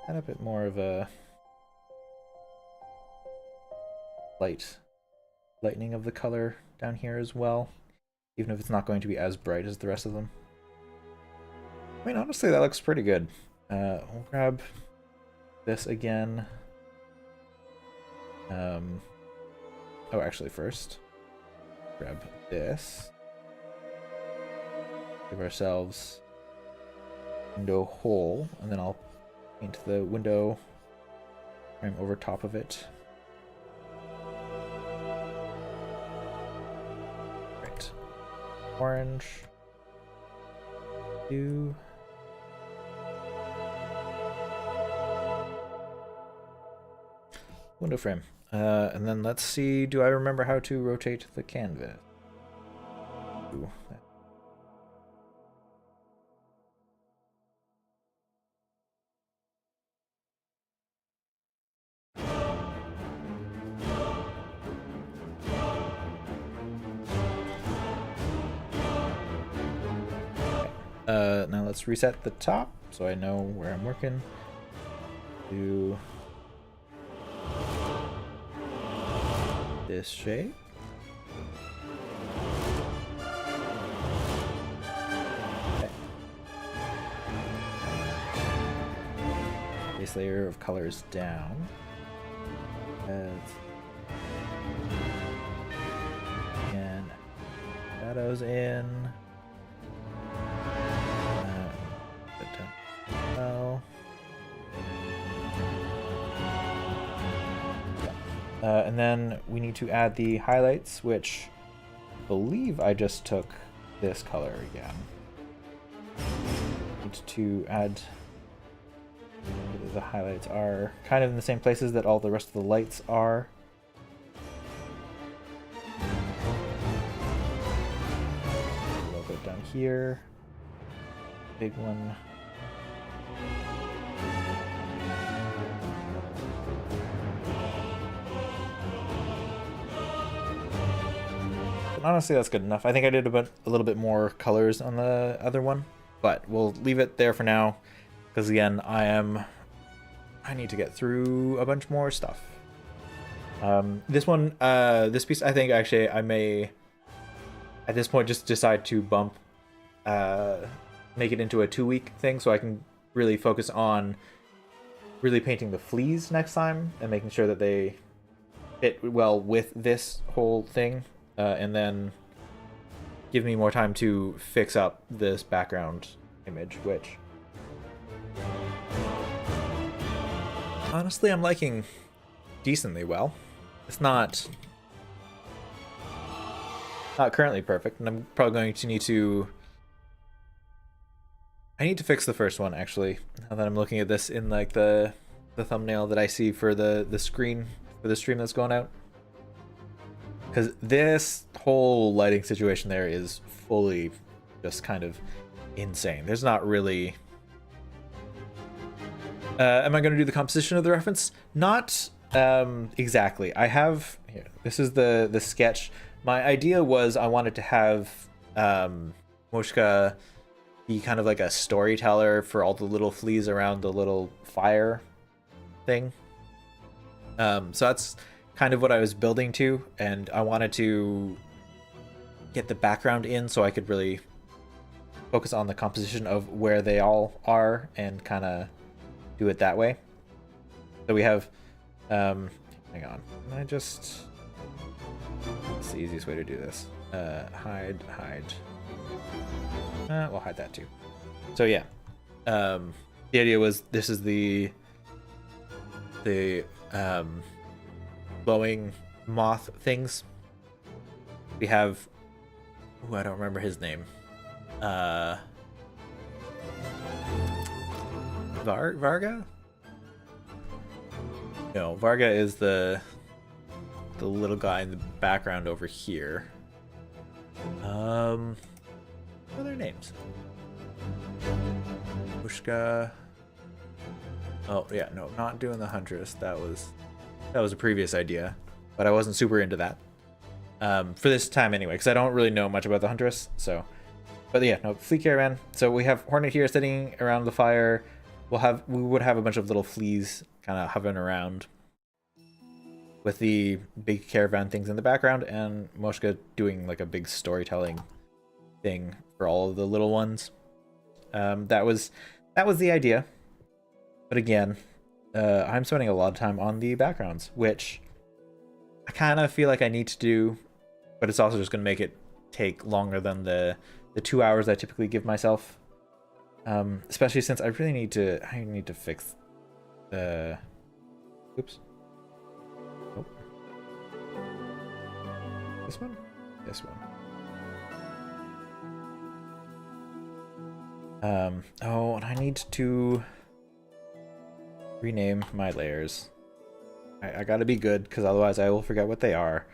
And a bit more of a lightening of the color down here as well, even if it's not going to be as bright as the rest of them. I mean, honestly, that looks pretty good. We'll grab this again. Oh, actually, first, grab this. Give ourselves window hole, and then I'll paint the window frame over top of it. Right. Orange. Two. Window frame. And then let's see, do I remember how to rotate the canvas? Ooh. Now let's reset the top so I know where I'm working. Do this shape. Okay. Base layer of colors down. And shadows in. And then we need to add the highlights, which I believe I just took this color again. Need to add the highlights are kind of in the same places that all the rest of the lights are. A little bit down here. Big one. Honestly, that's good enough. I think I did a little bit more colors on the other one, but we'll leave it there for now, because again, I need to get through a bunch more stuff. This piece, I think actually I may, at this point, just decide to make it into a 2-week thing, so I can really focus on really painting the fleas next time and making sure that they fit well with this whole thing. And then give me more time to fix up this background image, which honestly I'm liking decently well. It's not currently perfect, and I'm probably going to need to fix the first one actually, now that I'm looking at this in like the thumbnail that I see for the screen for the stream that's going out. Because this whole lighting situation there is fully just kind of insane. There's not really... am I going to do the composition of the reference? Not exactly. I have... Here, this is the sketch. My idea was I wanted to have Mushka be kind of like a storyteller for all the little fleas around the little fire thing. So that's kind of what I was building to, and I wanted to get the background in so I could really focus on the composition of where they all are and kind of do it that way. So we have hang on, it's the easiest way to do this. Hide. We'll hide that too. So yeah, the idea was this is the glowing moth things. We have, I don't remember his name. Varga? No, Varga is the little guy in the background over here. What are their names? Mushka. Oh yeah, no, not doing the Huntress. That was a previous idea, but I wasn't super into that. For this time anyway, because I don't really know much about the Huntress. So, but yeah, no, Flea Caravan. So we have Hornet here sitting around the fire. We would have a bunch of little fleas kind of hovering around, with the big caravan things in the background, and Moshka doing like a big storytelling thing for all of the little ones. That was the idea. But again, I'm spending a lot of time on the backgrounds, which I kind of feel like I need to do, but it's also just going to make it take longer than the 2 hours I typically give myself. Especially since I really need to fix the... Oops. Nope. This one? This one. Oh, and I need to rename my layers. I gotta be good, because otherwise I will forget what they are.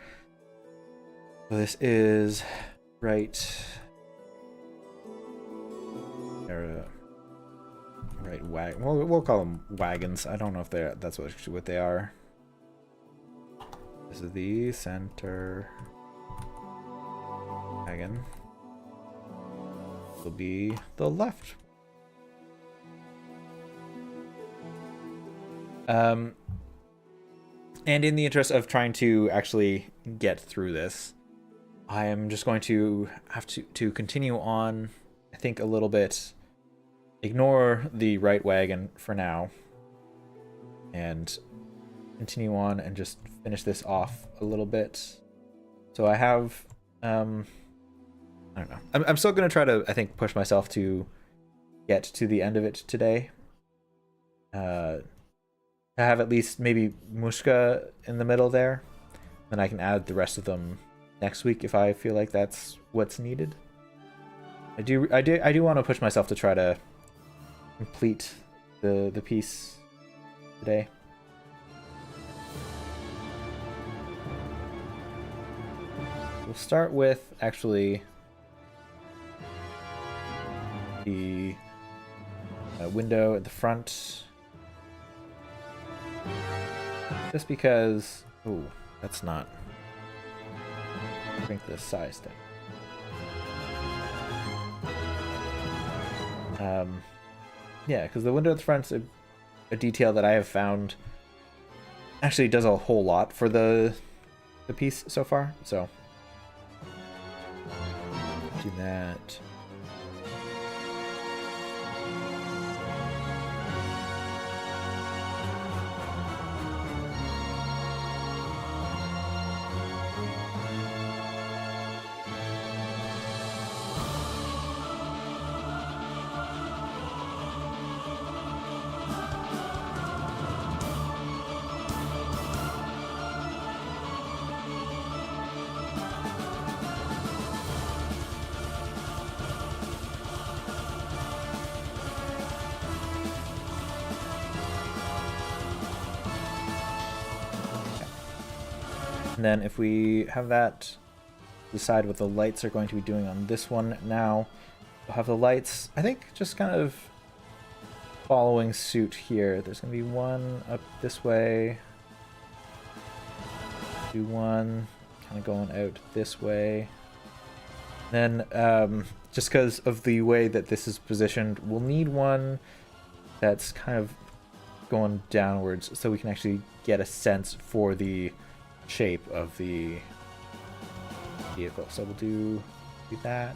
So this is right wagon. Well, we'll call them wagons. I don't know if that's what they are. This is the center wagon. Will be the left. And in the interest of trying to actually get through this, I am just going to have to continue on, I think, a little bit. Ignore the right wagon for now, and continue on and just finish this off a little bit. So I have, I don't know. I'm still going to try to, I think, push myself to get to the end of it today. I have at least maybe Mushka in the middle there. Then I can add the rest of them next week if I feel like that's what's needed. I do want to push myself to try to complete the piece today. We'll start with actually the window at the front, just because. Oh, that's not. Shrink the size down. Yeah, because the window at the front's a detail that I have found actually does a whole lot for the piece so far. So do that. And then if we have that, decide what the lights are going to be doing on this one now. We'll have the lights, I think, just kind of following suit here. There's going to be one up this way. Do one kind of going out this way. Then, just because of the way that this is positioned, we'll need one that's kind of going downwards so we can actually get a sense for the shape of the vehicle. So we'll do that.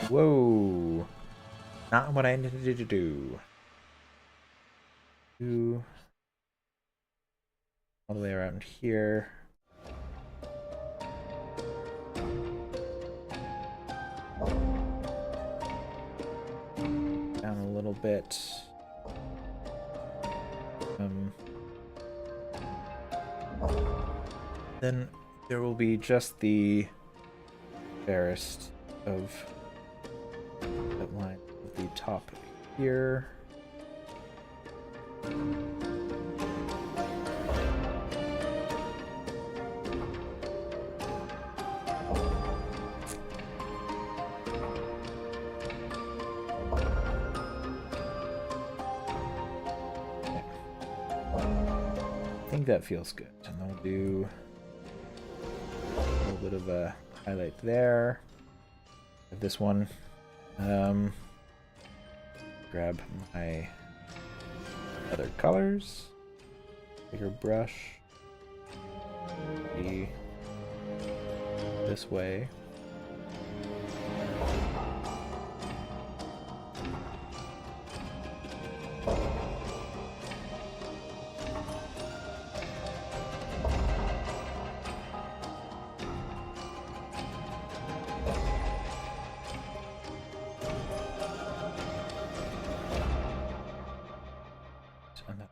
Whoa, not what I needed to do. Do all the way around here. little bit. Then there will be just the barest of outline of the top here. I think that feels good. And then we'll do a little bit of a highlight there. This one. Grab my other colors. Bigger brush. Be this way.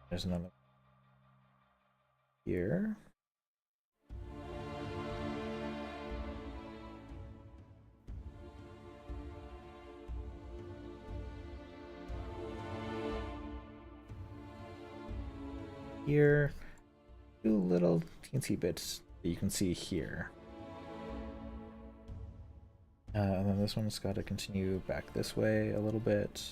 There's another here. Here, two little teensy bits that you can see here. And then this one's got to continue back this way a little bit.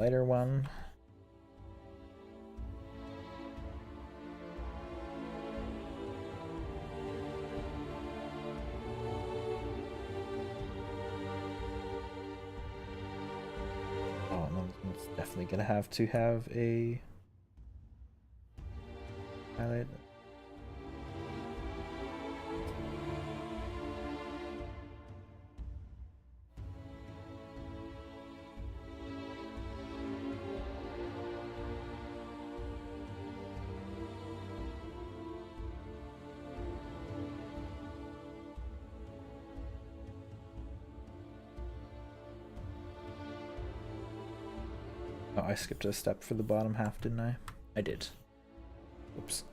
Lighter one. Oh, no, it's definitely gonna have to have a highlight. Oh, I skipped a step for the bottom half, didn't I? I did. Oops.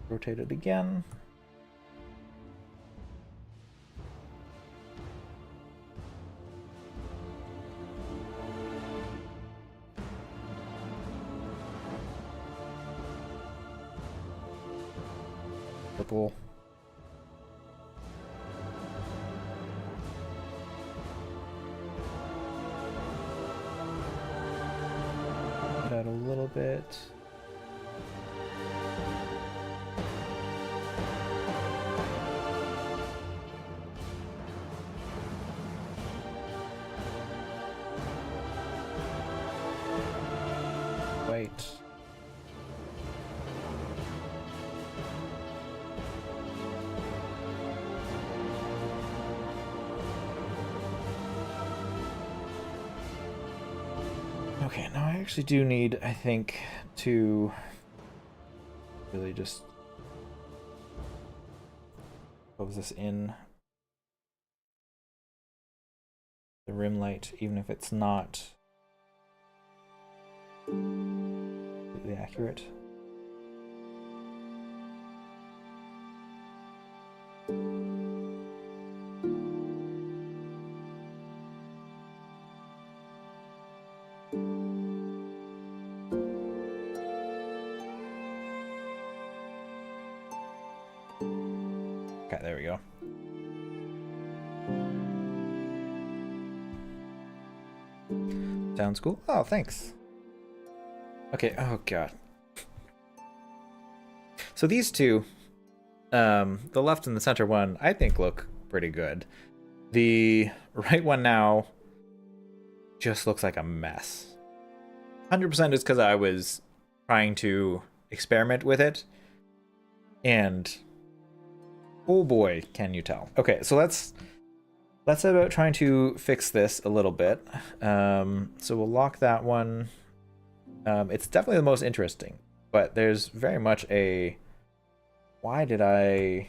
Rotate it again. Purple. Out a little bit. White. Okay, now I actually do need, I think, to really just focus this in the rim light, even if it's not completely accurate. Okay, there we go. Sounds cool. Oh, thanks. Okay, oh god. So these two, the left and the center one, I think look pretty good. The right one now just looks like a mess. 100% is because I was trying to experiment with it. And oh boy, can you tell. Okay, so let's Let's set about trying to fix this a little bit. So we'll lock that one. It's definitely the most interesting, but there's very much a... Why did I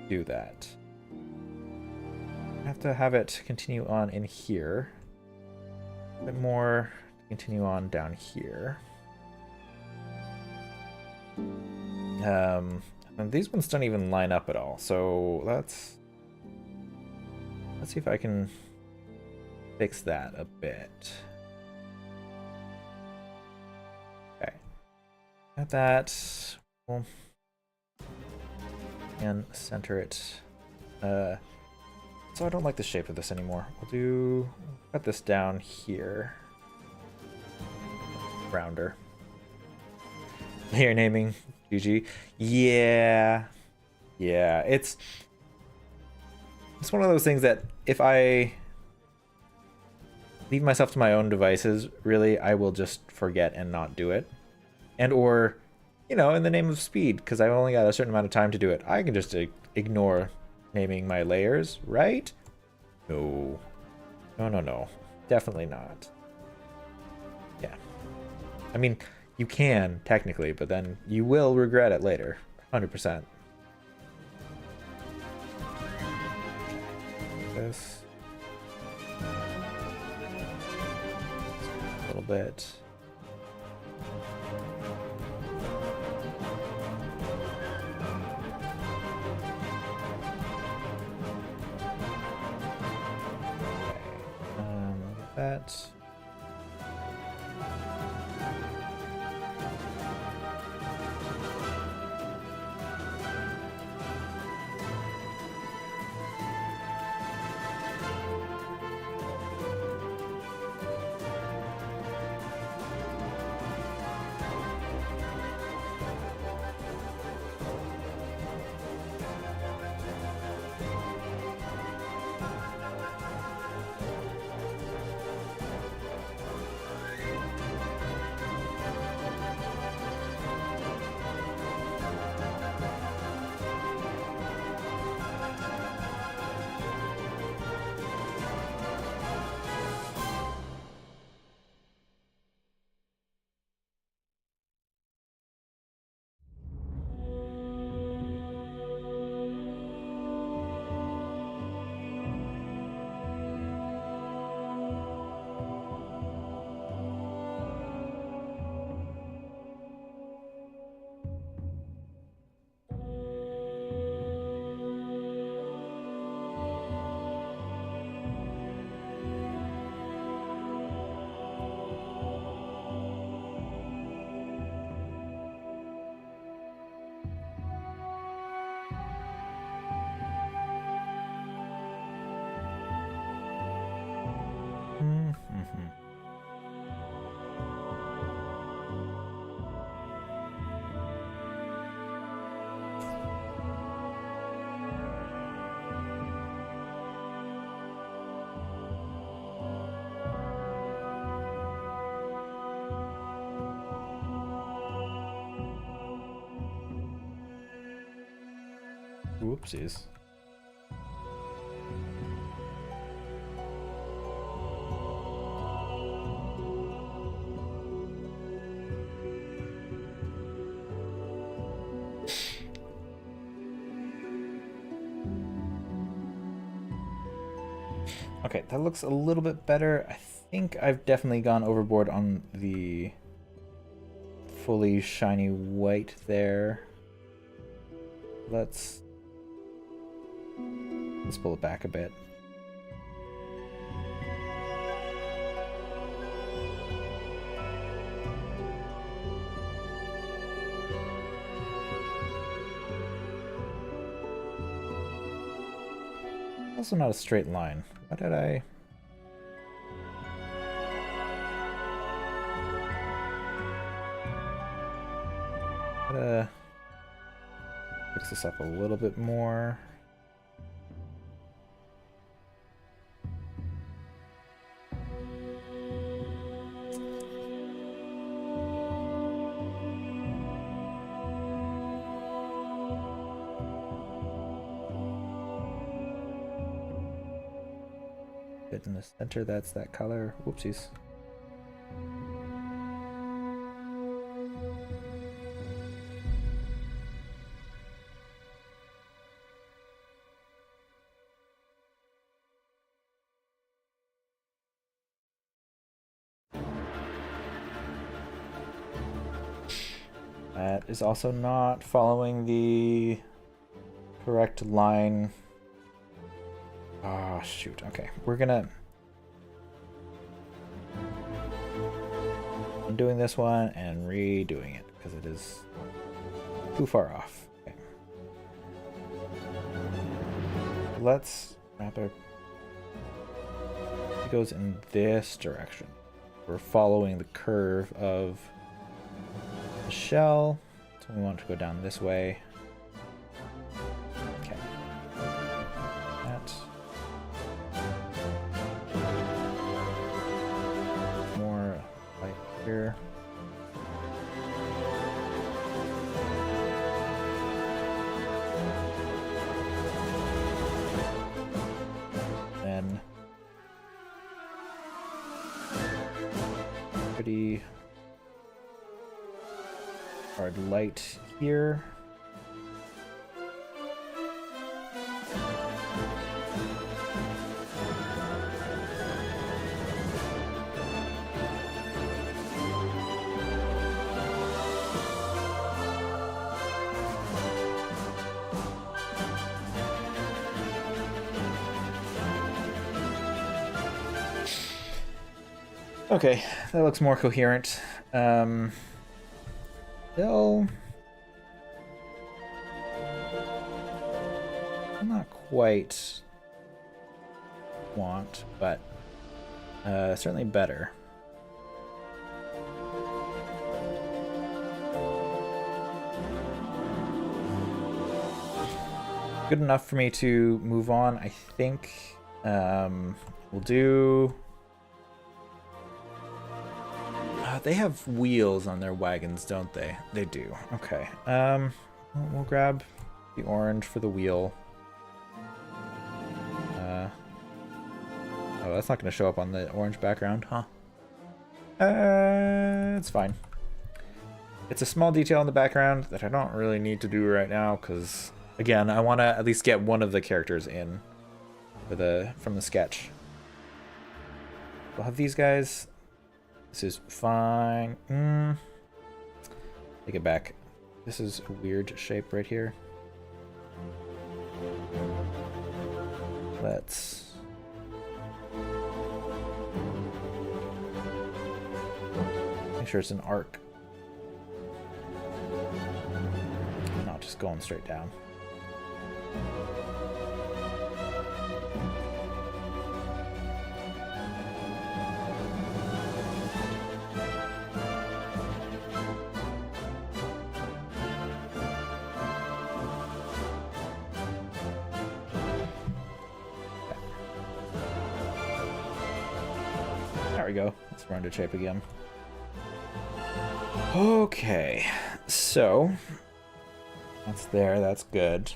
do that? I have to have it continue on in here. A bit more to continue on down here. And these ones don't even line up at all, so let's see if I can fix that a bit. Okay. Got that. Well, and center it. So I don't like the shape of this anymore. We'll cut this down here. Rounder. Layer naming, GG. Yeah. Yeah, it's one of those things that if I leave myself to my own devices, really, I will just forget and not do it. And or, you know, in the name of speed, because I've only got a certain amount of time to do it, I can just ignore naming my layers, right? No. No, no, no. Definitely not. Yeah. I mean, you can, technically, but then you will regret it later. 100%. This. A little bit. That. Whoopsies. Okay, that looks a little bit better. I think I've definitely gone overboard on the fully shiny white there. Let's pull it back a bit. Also not a straight line. Why did I... Gotta fix this up a little bit more. Bit in the center, that's that color. Whoopsies. That is also not following the correct line. Oh, shoot. Okay, we're gonna... I'm doing this one and redoing it because it is too far off. Okay. Let's wrap it. It goes in this direction. We're following the curve of the shell, so we want to go down this way. Okay. That. More light here. Then pretty hard light here. Okay, that looks more coherent. Still not quite want, but certainly better. Good enough for me to move on, I think. We'll do... they have wheels on their wagons, don't they? They do. Okay. We'll grab the orange for the wheel. Oh, that's not going to show up on the orange background, huh? It's fine. It's a small detail in the background that I don't really need to do right now because, again, I want to at least get one of the characters in for from the sketch. We'll have these guys. This is fine. Take it back. This is a weird shape right here. Let's... make sure it's an arc. Not just going straight down. There we go. It's rounded shape again. Okay, so that's there. That's good.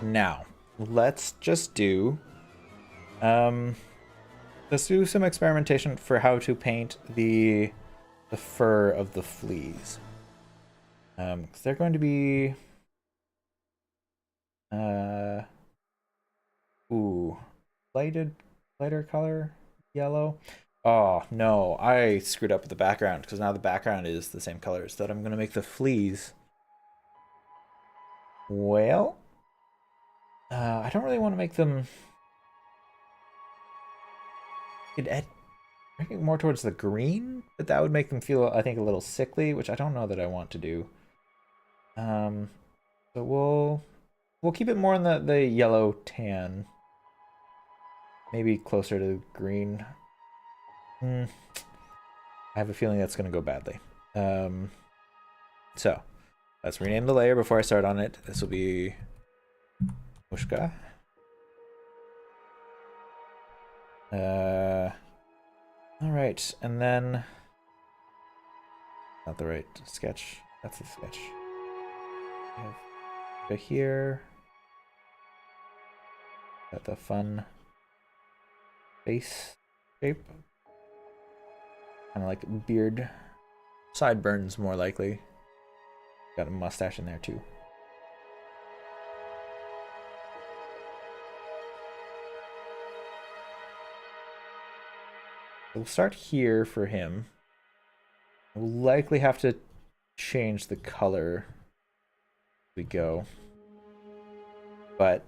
Now let's just do let's do some experimentation for how to paint the fur of the fleas. 'Cause they're going to be lighter color. Yellow. Oh no, I screwed up with the background because now the background is the same colors that I'm gonna make the fleas. Well, I don't really want to make them. I'd make it more towards the green, but that would make them feel, I think, a little sickly, which I don't know that I want to do. So we'll keep it more in the yellow tan. Maybe closer to green. I have a feeling that's going to go badly. So, let's rename the layer before I start on it. This will be Mushka. Alright, and then... not the right sketch. That's the sketch. We have go here. Got the fun face shape. Kind of like beard. Sideburns more likely. Got a mustache in there too. We'll start here for him. We'll likely have to change the color as we go. But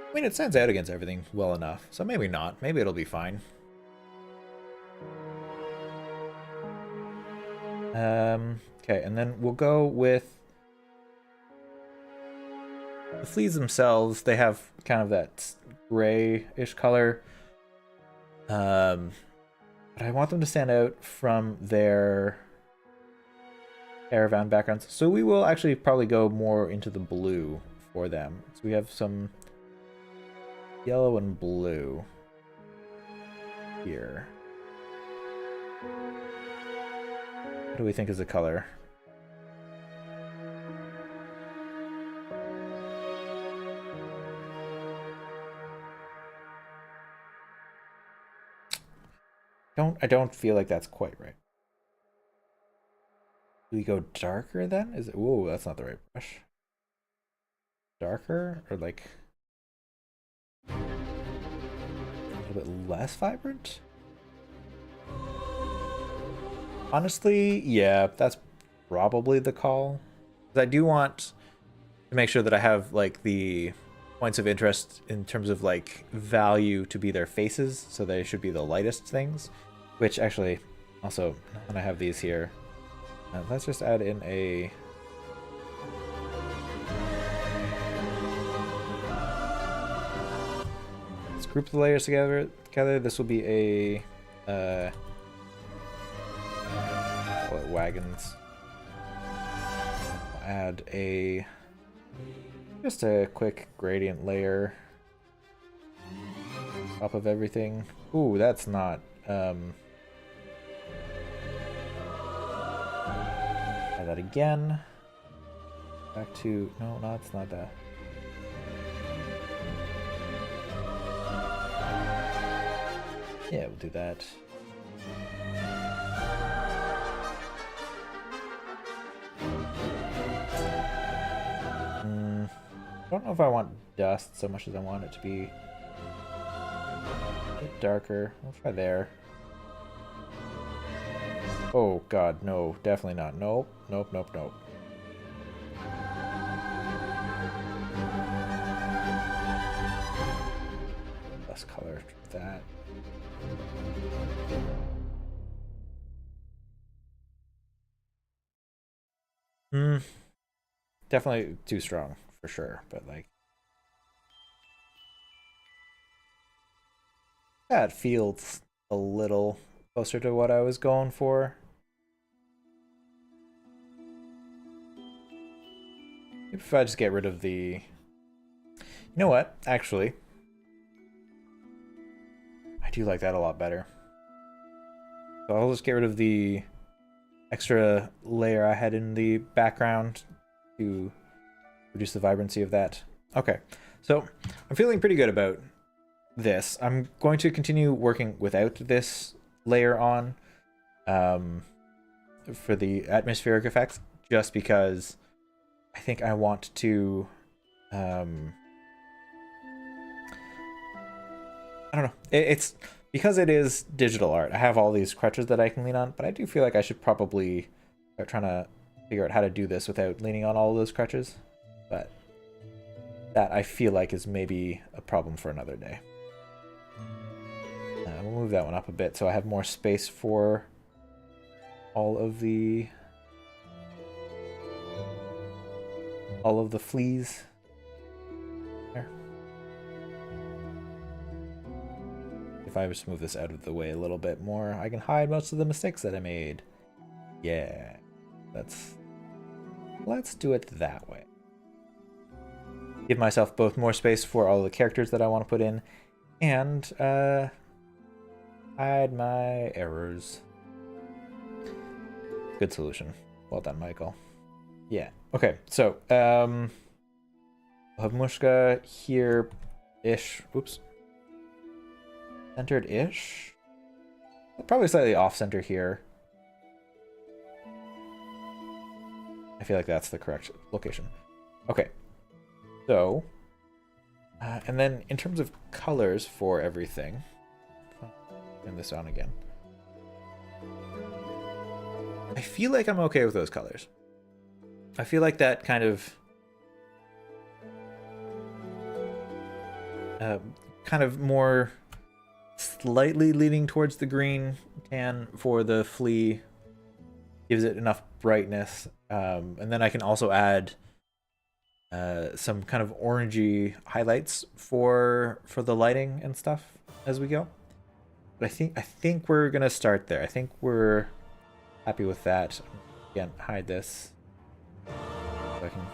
I mean, it stands out against everything well enough. So maybe not. Maybe it'll be fine. Okay, and then we'll go with the fleas themselves. They have kind of that gray-ish color. But I want them to stand out from their caravan backgrounds. So we will actually probably go more into the blue for them. So we have some yellow and blue here. What do we think is the color? I don't feel like that's quite right. Do we go darker then? Is it? Whoa, that's not the right brush. Darker or like a little bit less vibrant? Honestly, yeah, that's probably the call. I do want to make sure that I have like the points of interest in terms of like value to be their faces, so they should be the lightest things. Which actually, also, when I have these here, let's just add in a let's group the layers together. This will be a call it wagons. I'll add just a quick gradient layer top of everything. Ooh, that's not try that again. Back to no, it's not that. Yeah, we'll do that. I don't know if I want dust so much as I want it to be a bit darker. We'll try there. Oh god, no, definitely not. Nope, nope, nope, nope. Less color for that. Definitely too strong for sure, but like that feels a little closer to what I was going for. If I just get rid of the... You know what? Actually, I do like that a lot better. So I'll just get rid of the extra layer I had in the background to reduce the vibrancy of that. Okay, so I'm feeling pretty good about this. I'm going to continue working without this layer on for the atmospheric effects, just because I think I want to I don't know. It's because it is digital art. I have all these crutches that I can lean on, but I do feel like I should probably start trying to figure out how to do this without leaning on all of those crutches. But that I feel like is maybe a problem for another day. We'll move that one up a bit so I have more space for all of the fleas. There. If I just move this out of the way a little bit more, I can hide most of the mistakes that I made. Yeah, let's do it that way. Give myself both more space for all the characters that I want to put in, and hide my errors. Good solution. Well done, Michael. Yeah. Okay, so We'll have Mushka here-ish. Oops. Centered-ish? Probably slightly off-center here. I feel like that's the correct location. Okay. So, and then in terms of colors for everything, turn this on again. I feel like I'm okay with those colors. I feel like that kind of more slightly leaning towards the green tan for the flea gives it enough brightness. And then I can also add some kind of orangey highlights for the lighting and stuff as we go. But I think we're gonna start there. I think we're happy with that. Again, hide this so I can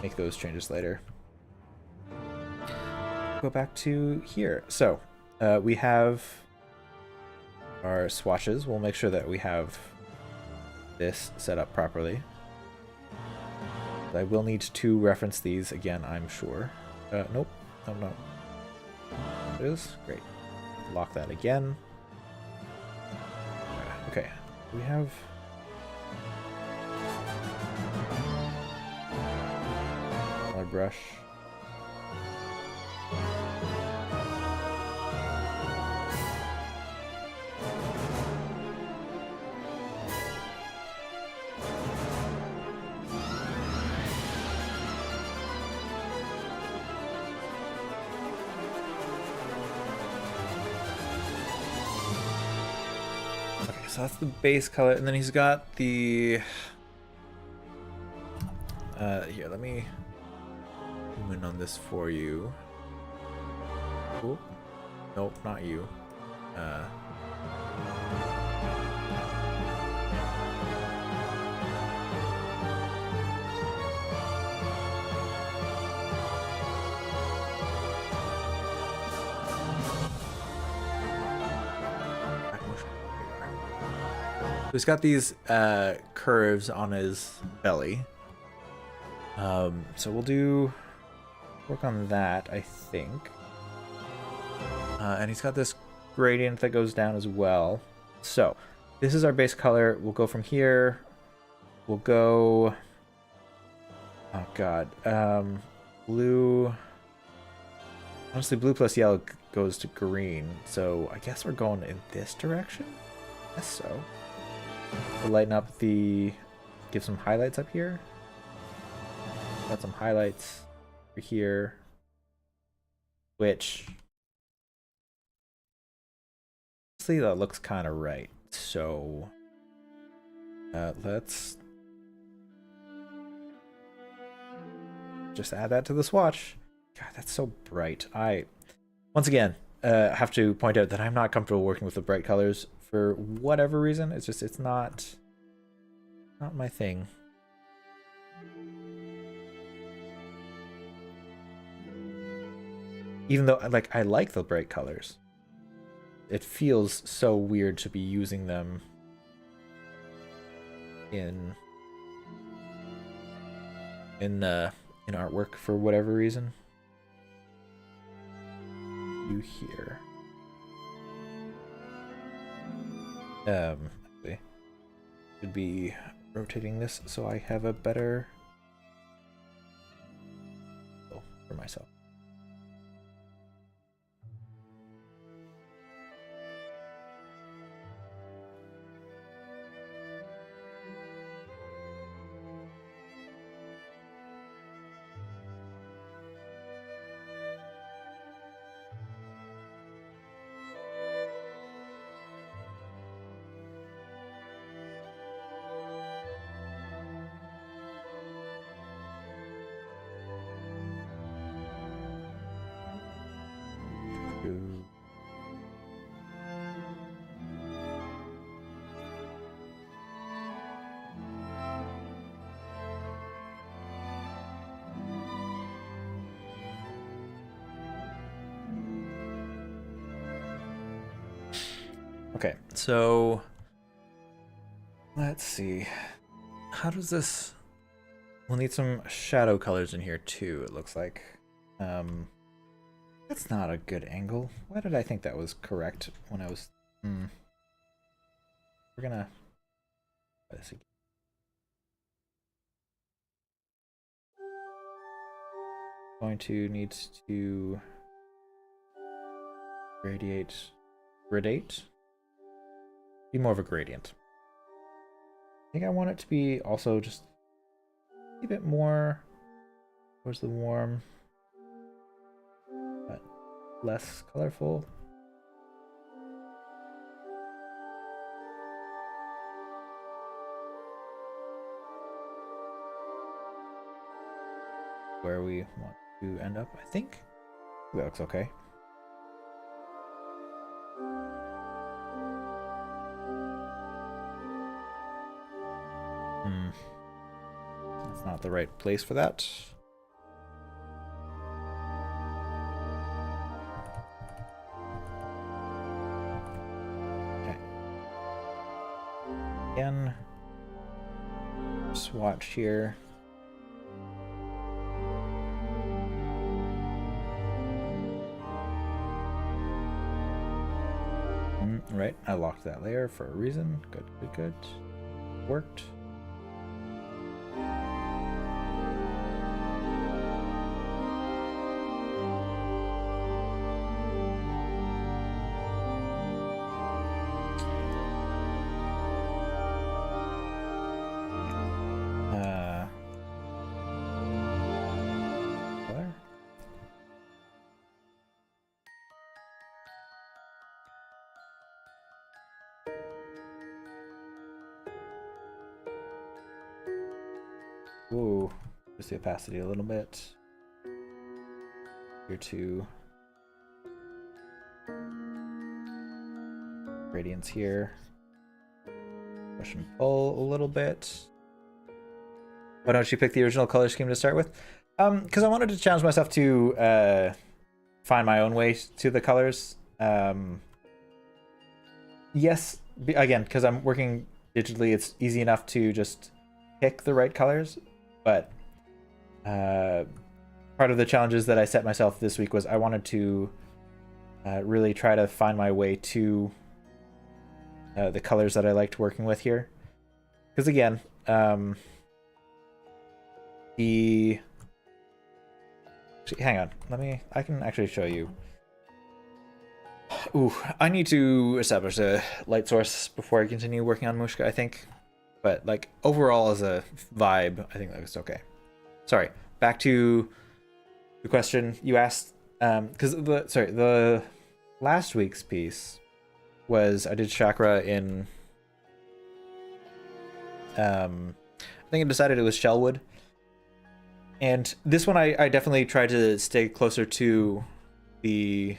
make those changes later. Go back to here. So we have our swatches. We'll make sure that we have this set up properly. I will need to reference these again, I'm sure. Nope. Oh, no. It is? Great. Lock that again. Okay. We have... Color brush. So that's the base color, and then he's got the here, let me zoom in on this for you. Oh, nope, not you. He's got these curves on his belly. So we'll work on that, I think. And he's got this gradient that goes down as well. So this is our base color. We'll go from here. We'll go... Oh, God. Blue... Honestly, blue plus yellow goes to green. So I guess we're going in this direction? I guess so. We'll lighten up give some highlights up here. Got some highlights over here, which honestly that looks kind of right. So let's just add that to the swatch. God, that's so bright. Once again have to point out that I'm not comfortable working with the bright colors. For whatever reason, it's not my thing. Even though I like the bright colors, it feels so weird to be using them in artwork for whatever reason. You here. Actually, should be rotating this so I have a better for myself. Okay, so let's see. How does this We'll need some shadow colors in here too, it looks like. That's not a good angle. Why did I think that was correct when I was... We're gonna... try this again. Going to need to gradate, be more of a gradient. I think I want it to be also just a bit more towards the warm, but less colorful. Where we want to end up, I think. That looks okay. That's not the right place for that. Okay. Again, swatch here. Right, I locked that layer for a reason. Good, good, good. Worked. Color. Whoa, just the opacity a little bit. Here too. Gradients here. Push and pull a little bit. Why don't you pick the original color scheme to start with? Because I wanted to challenge myself to find my own way to the colors. Yes, again, because I'm working digitally, it's easy enough to just pick the right colors. But part of the challenges that I set myself this week was I wanted to really try to find my way to the colors that I liked working with here. Because again, hang on, I can actually show you. Ooh, I need to establish a light source before I continue working on Mushka, I think. But like overall as a vibe, I think that was okay. Sorry, back to the question you asked. Because the last week's piece was I did chakra in. I think I decided it was Shellwood. And this one I definitely tried to stay closer to the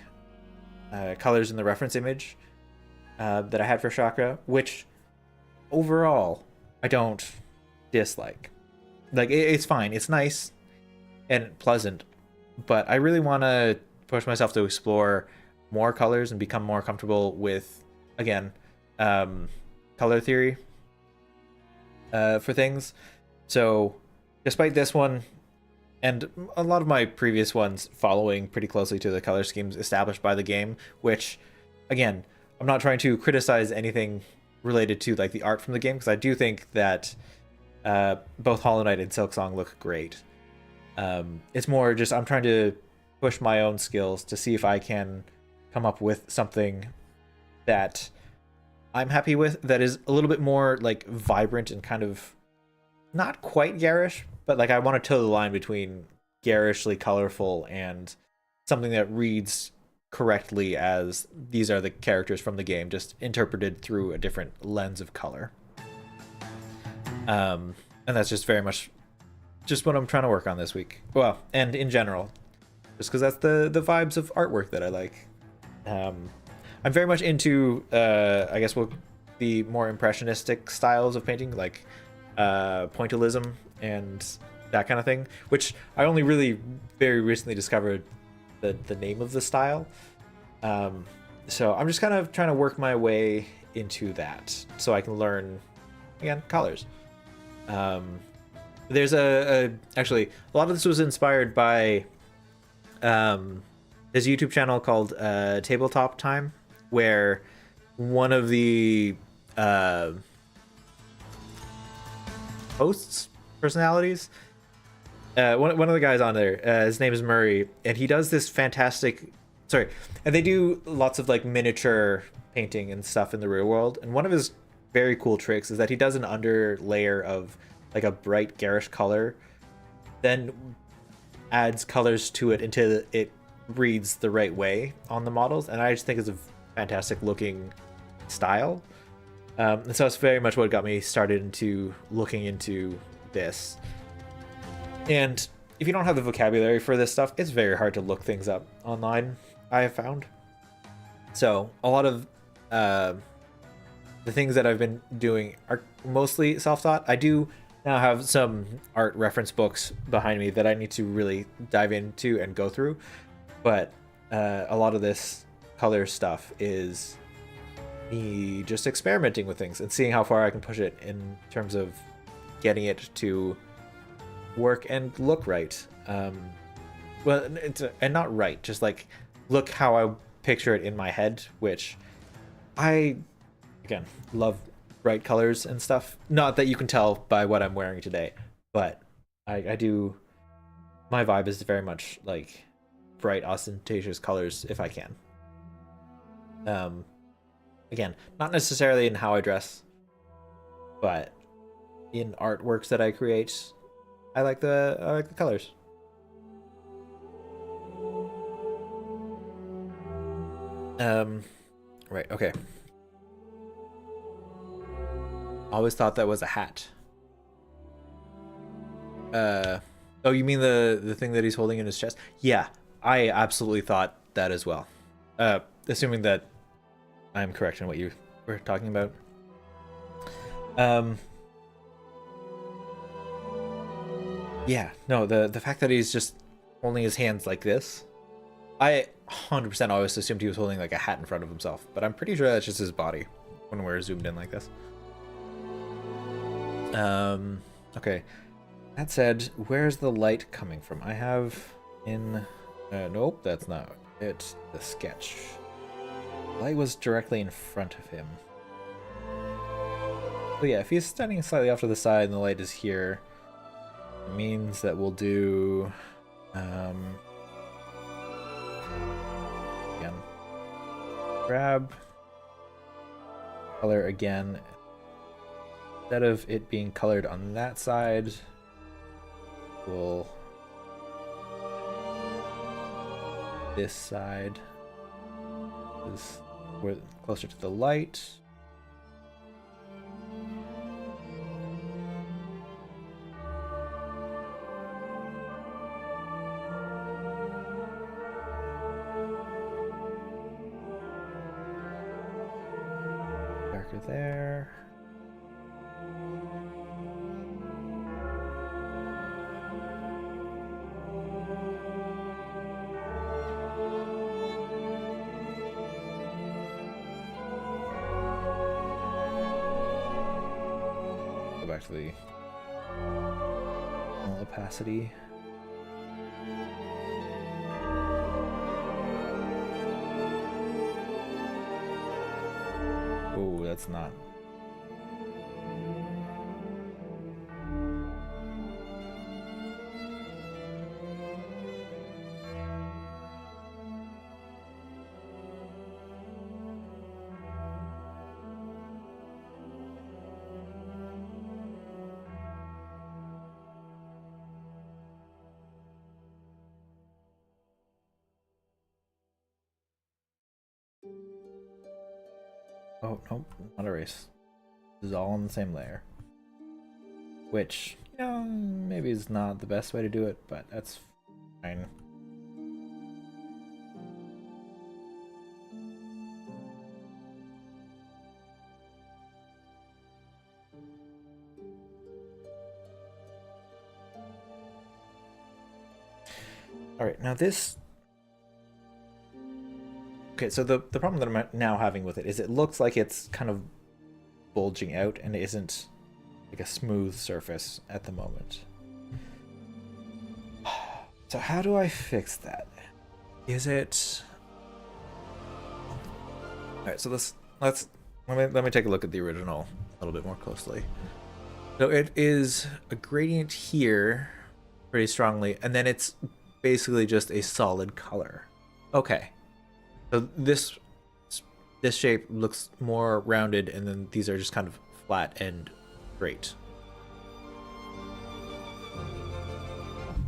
colors in the reference image that I had for chakra, which overall I don't dislike. Like it's fine, it's nice and pleasant, but I really want to push myself to explore more colors and become more comfortable with, again, color theory for things. So despite this one and a lot of my previous ones following pretty closely to the color schemes established by the game, which again, I'm not trying to criticize anything related to like the art from the game, because I do think that both Hollowknight and Silksong look great. It's more just I'm trying to push my own skills to see if I can come up with something that I'm happy with that is a little bit more like vibrant and kind of not quite garish, but like I want to toe the line between garishly colorful and something that reads correctly as these are the characters from the game, just interpreted through a different lens of color. And that's just very much just what I'm trying to work on this week. Well, and in general, just because that's the vibes of artwork that I like. I'm very much into, I guess, what the more impressionistic styles of painting, like pointillism and that kind of thing, which I only really very recently discovered the name of the style. So I'm just kind of trying to work my way into that so I can learn, again, colors. There's actually a lot of this was inspired by there's a YouTube channel called Tabletop Time, where one of the hosts, personalities, one of the guys on there, his name is Murray, and he does this fantastic, and they do lots of like miniature painting and stuff in the real world, and one of his very cool tricks is that he does an under layer of like a bright garish color, then adds colors to it until it reads the right way on the models, and I just think it's a fantastic looking style. And so it's very much what got me started into looking into this. And if you don't have the vocabulary for this stuff, it's very hard to look things up online, I have found. So a lot of the things that I've been doing are mostly self-taught. I do now have some art reference books behind me that I need to really dive into and go through, but a lot of this color stuff is me just experimenting with things and seeing how far I can push it in terms of getting it to work and look right. Well, and not right, just like look how I picture it in my head, which I, again, love bright colors and stuff. Not that you can tell by what I'm wearing today, but I do, my vibe is very much like bright, ostentatious colors if I can. Again, not necessarily in how I dress, but in artworks that I create, I like the colors. Right, okay. Always thought that was a hat. Oh, you mean the thing that he's holding in his chest? Yeah, I absolutely thought that as well. Assuming that I'm correct in what you were talking about. Yeah, no, the fact that he's just holding his hands like this, I 100% always assumed he was holding like a hat in front of himself, but I'm pretty sure that's just his body when we're zoomed in like this. Okay. That said, where's the light coming from? I have in... nope, that's not it. The sketch. The light was directly in front of him. So yeah, if he's standing slightly off to the side and the light is here, it means that we'll do... again. Grab color again. Instead of it being colored on that side, we'll this side is closer to the light. Darker there. Back to the opacity. Oh, that's not. Oh, nope, not erase. This is all on the same layer. Which, you know, maybe is not the best way to do it, but that's fine. Alright, now this... Okay, so the problem that I'm now having with it is it looks like it's kind of bulging out and it isn't like a smooth surface at the moment. So how do I fix that? Is it... Alright, so let me take a look at the original a little bit more closely. So it is a gradient here pretty strongly, and then it's basically just a solid color. Okay. So this shape looks more rounded, and then these are just kind of flat and straight.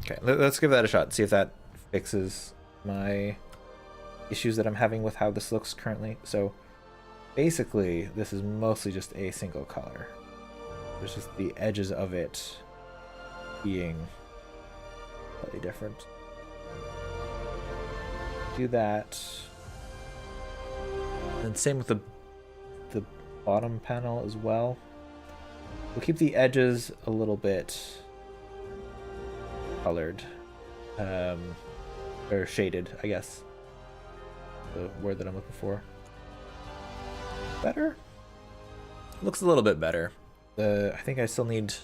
Okay, let's give that a shot, see if that fixes my issues that I'm having with how this looks currently. So basically, this is mostly just a single color. There's just the edges of it being slightly different. Do that. And same with the bottom panel as well. We'll keep the edges a little bit colored, or shaded, I guess. The word that I'm looking for. Better? Looks a little bit better. I think I still need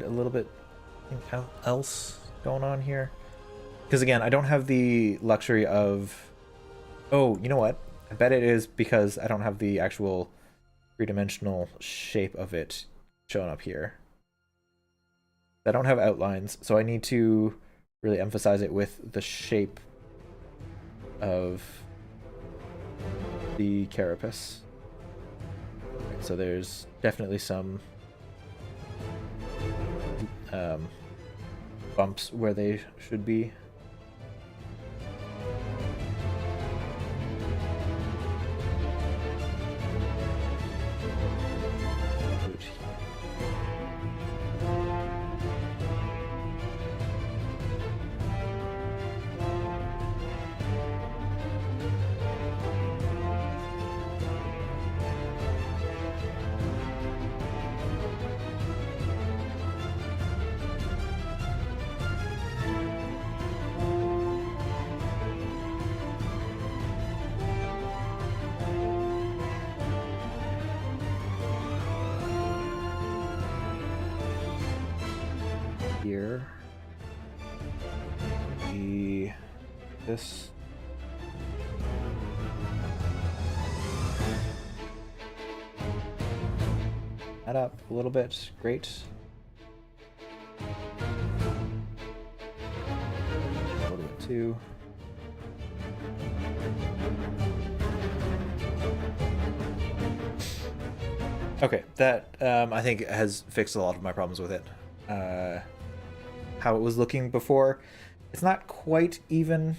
a little bit else going on here, because again, I don't have the luxury of... Oh, you know what? I bet it is because I don't have the actual three-dimensional shape of it shown up here. I don't have outlines, so I need to really emphasize it with the shape of the carapace. Right, so there's definitely some bumps where they should be. Here, this that up a little bit, great. A little bit too. Okay, that I think has fixed a lot of my problems with it. How it was looking before, it's not quite even,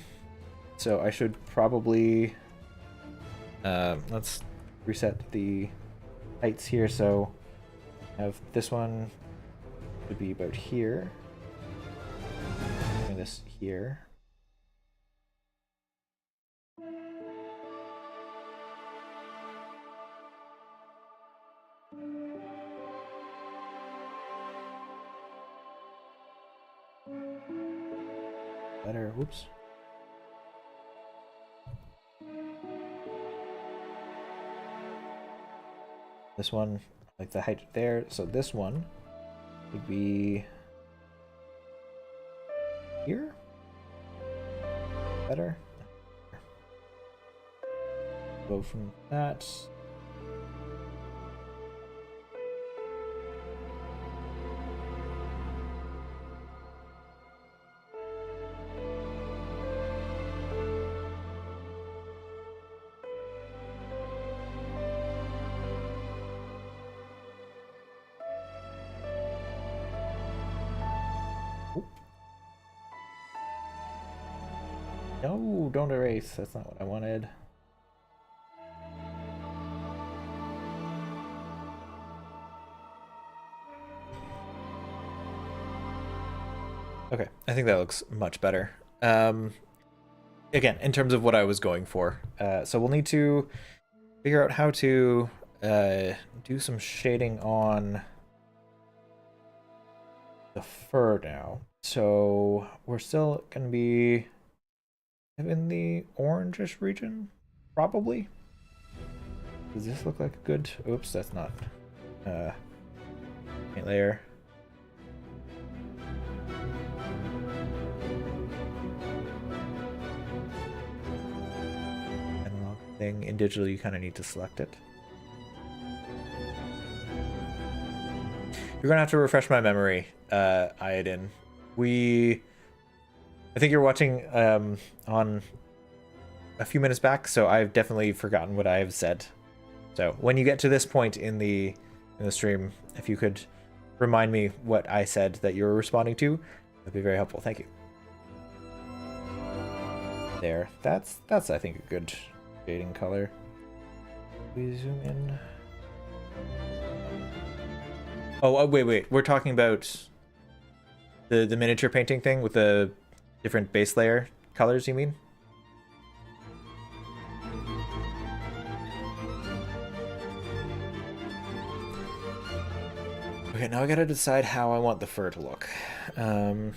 so I should probably let's reset the heights here. So I have this one would be about here, and this here. Better, whoops. This one, like the height there, so this one would be here. Better. Go from that. No, don't erase. That's not what I wanted. Okay, I think that looks much better. Again, in terms of what I was going for. So we'll need to figure out how to do some shading on the fur now. So we're still going to be in the orangish region. probably. Does this look like a good... Oops, that's not paint layer. Analog thing. In digital, you kind of need to select it. You're gonna have to refresh my memory, Iodin. I think you're watching on a few minutes back, so I've definitely forgotten what I have said. So when you get to this point in the stream, if you could remind me what I said that you were responding to, that'd be very helpful. Thank you. There, that's I think a good shading color. We zoom in. Oh wait, we're talking about the miniature painting thing with the different base layer colors, you mean? Okay, now I gotta decide how I want the fur to look. So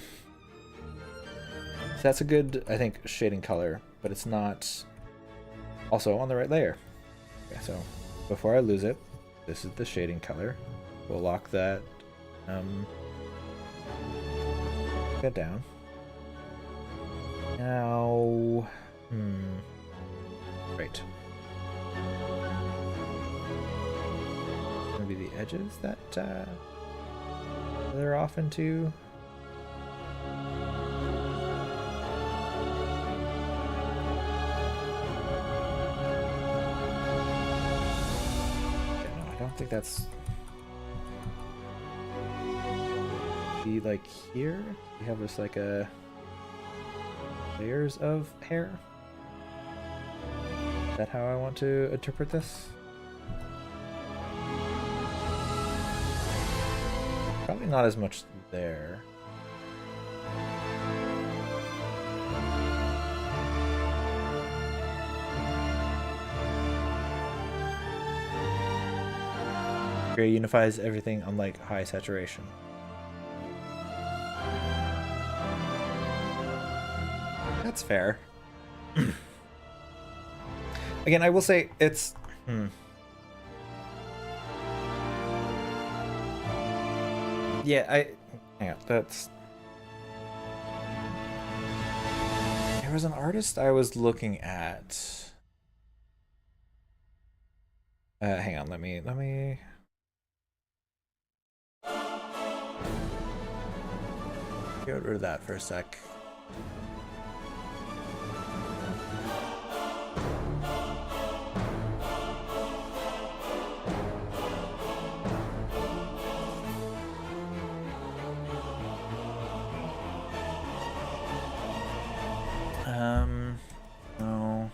that's a good, I think, shading color, but it's not also on the right layer. Okay, so before I lose it, this is the shading color. We'll lock that down. Now, right. Maybe the edges that they're off into. Yeah, no, I don't think that's. Be like here. We have this like a layers of hair. Is that how I want to interpret this? Probably not as much there. Gray unifies everything unlike high saturation. That's fair. Again, I will say it's... Yeah, hang on, that's... There was an artist I was looking at... hang on, let me... Get rid of that for a sec. No.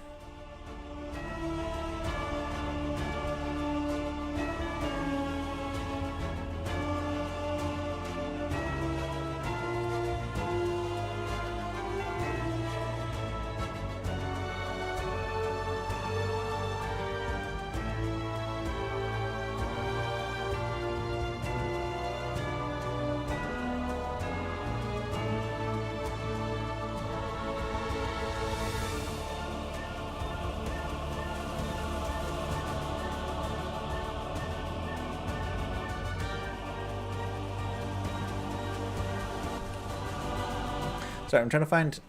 Sorry, I'm trying to find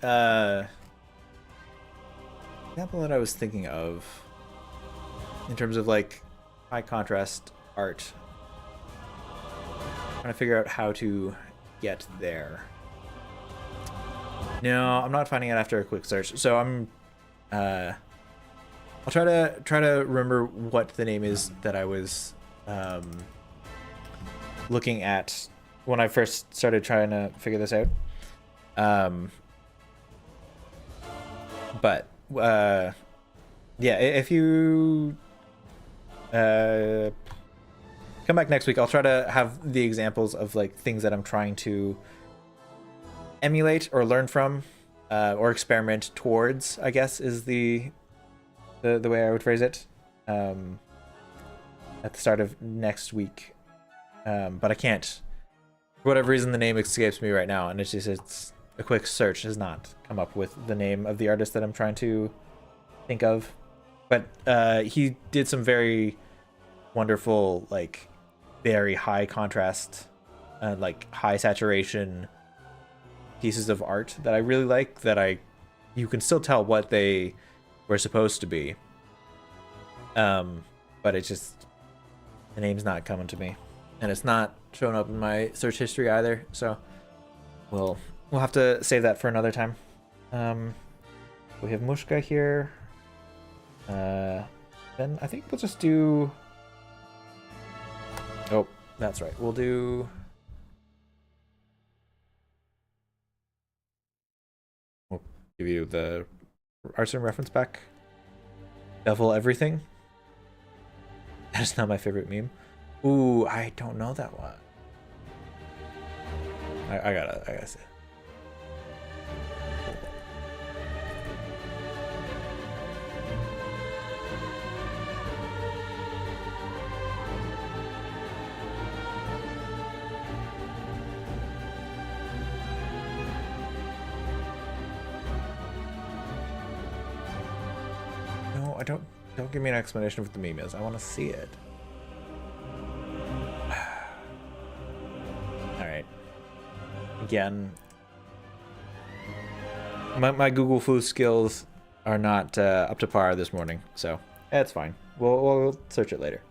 example that I was thinking of in terms of like high contrast art. Trying to figure out how to get there. No, I'm not finding it after a quick search. So I'm I'll try to remember what the name is that I was looking at when I first started trying to figure this out. But yeah, if you come back next week, I'll try to have the examples of like things that I'm trying to emulate or learn from, or experiment towards, I guess is the way I would phrase it, at the start of next week. But I can't, for whatever reason, the name escapes me right now, and it's a quick search has not come up with the name of the artist that I'm trying to think of. But he did some very wonderful, like very high contrast, like high saturation pieces of art that I really like. You can still tell what they were supposed to be. But it's just the name's not coming to me, and it's not showing up in my search history either. So we'll have to save that for another time. We have Mushka here. Then I think we'll just do. Oh, that's right. We'll do. We'll give you the arson reference back. Devil everything. That is not my favorite meme. Ooh, I don't know that one. I gotta say. No, I don't give me an explanation of what the meme is. I want to see it. Alright. Again, my Google Flu skills are not up to par this morning, so that's fine. We'll search it later.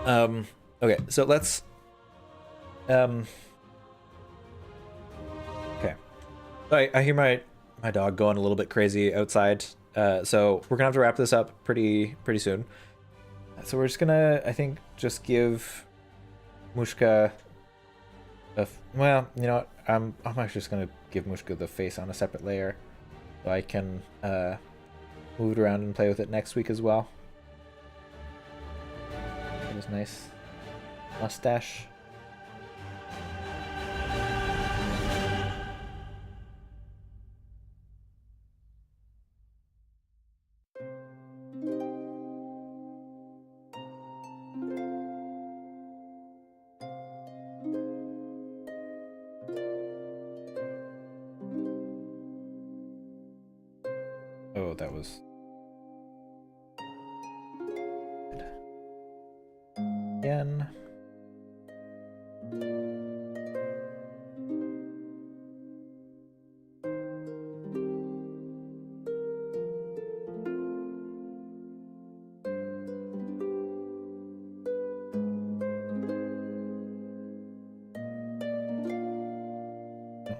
Okay, so let's okay. I hear my dog going a little bit crazy outside, so we're gonna have to wrap this up pretty soon. So we're just gonna, I think, just give Mushka well, you know what? I'm actually just gonna give Mushka the face on a separate layer, so I can move it around and play with it next week as well. That was nice. Mustache. Oh, that was again.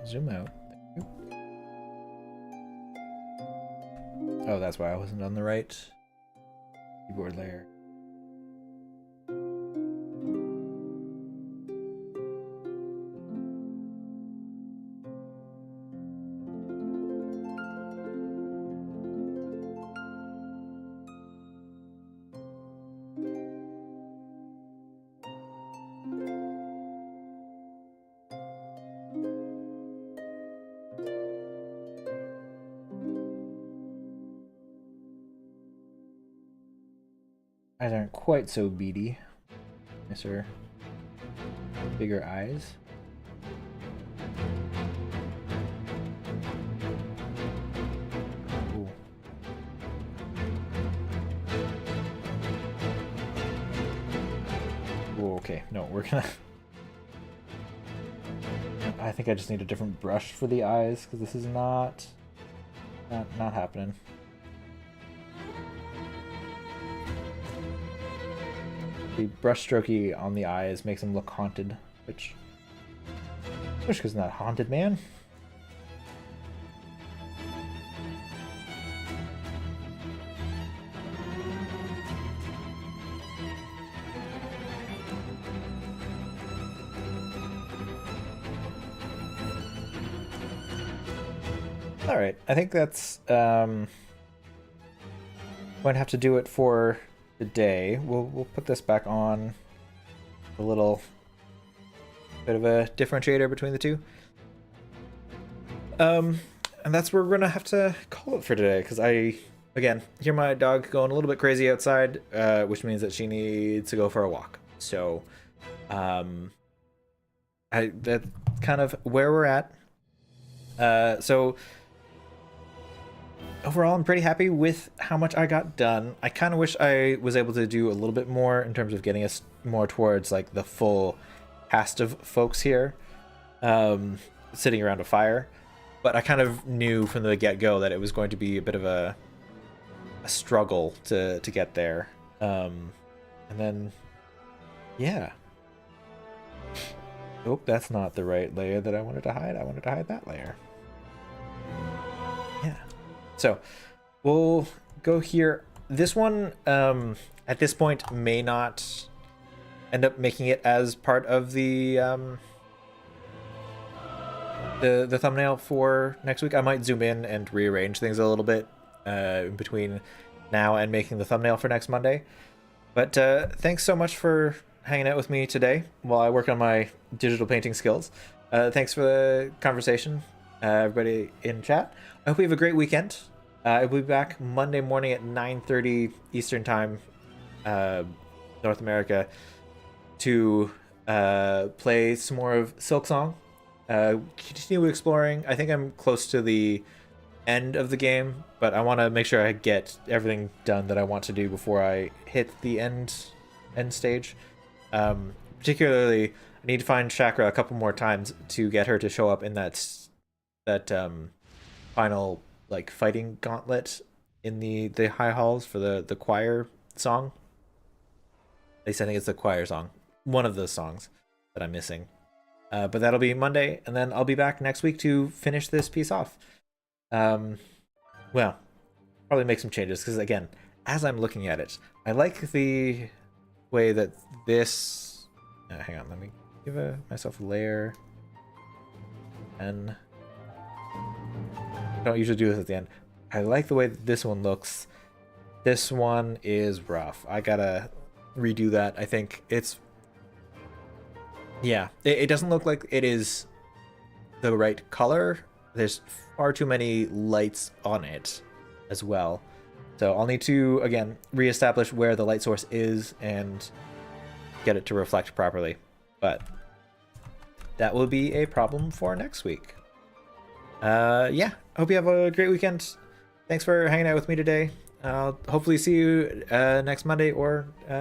Zoom out. Oh, that's why I wasn't on the right keyboard layer. Eyes aren't quite so beady. Nicer, bigger eyes. Ooh. Ooh, okay, no, we're gonna. I think I just need a different brush for the eyes because this is not happening. The brushstrokey on the eyes makes him look haunted, which Mushka's not haunted, man. All right, I think that's going to have to do it for today. We'll put this back on, a little bit of a differentiator between the two. And that's where we're gonna have to call it for today, because I again hear my dog going a little bit crazy outside, which means that she needs to go for a walk. So that's kind of where we're at. So overall, I'm pretty happy with how much I got done. I kind of wish I was able to do a little bit more in terms of getting us more towards like the full cast of folks here, sitting around a fire. But I kind of knew from the get-go that it was going to be a bit of a struggle to get there. And then, yeah. Oh, that's not the right layer that I wanted to hide. I wanted to hide that layer. Yeah. So we'll go here. This one, at this point, may not end up making it as part of the thumbnail for next week. I might zoom in and rearrange things a little bit in between now and making the thumbnail for next Monday. But thanks so much for hanging out with me today while I work on my digital painting skills. Thanks for the conversation, everybody in chat. I hope you have a great weekend. I'll be back Monday morning at 9:30 Eastern Time, North America, to play some more of Silksong. Continue exploring. I think I'm close to the end of the game, but I want to make sure I get everything done that I want to do before I hit the end stage. Particularly, I need to find Chakra a couple more times to get her to show up in that final like fighting gauntlet in the high halls for the choir song. At least I think it's the choir song, one of those songs that I'm missing. But that'll be Monday, and then I'll be back next week to finish this piece off. Well, probably make some changes, because again, as I'm looking at it, I like the way that this... hang on, let me give myself a layer. And I don't usually do this at the end. I like the way that this one looks. This one is rough. I gotta redo that. I think it's... yeah, it doesn't look like it is the right color. There's far too many lights on it as well. So I'll need to, again, reestablish where the light source is and get it to reflect properly. But that will be a problem for next week. Yeah, hope you have a great weekend. Thanks for hanging out with me today. I'll hopefully see you next Monday or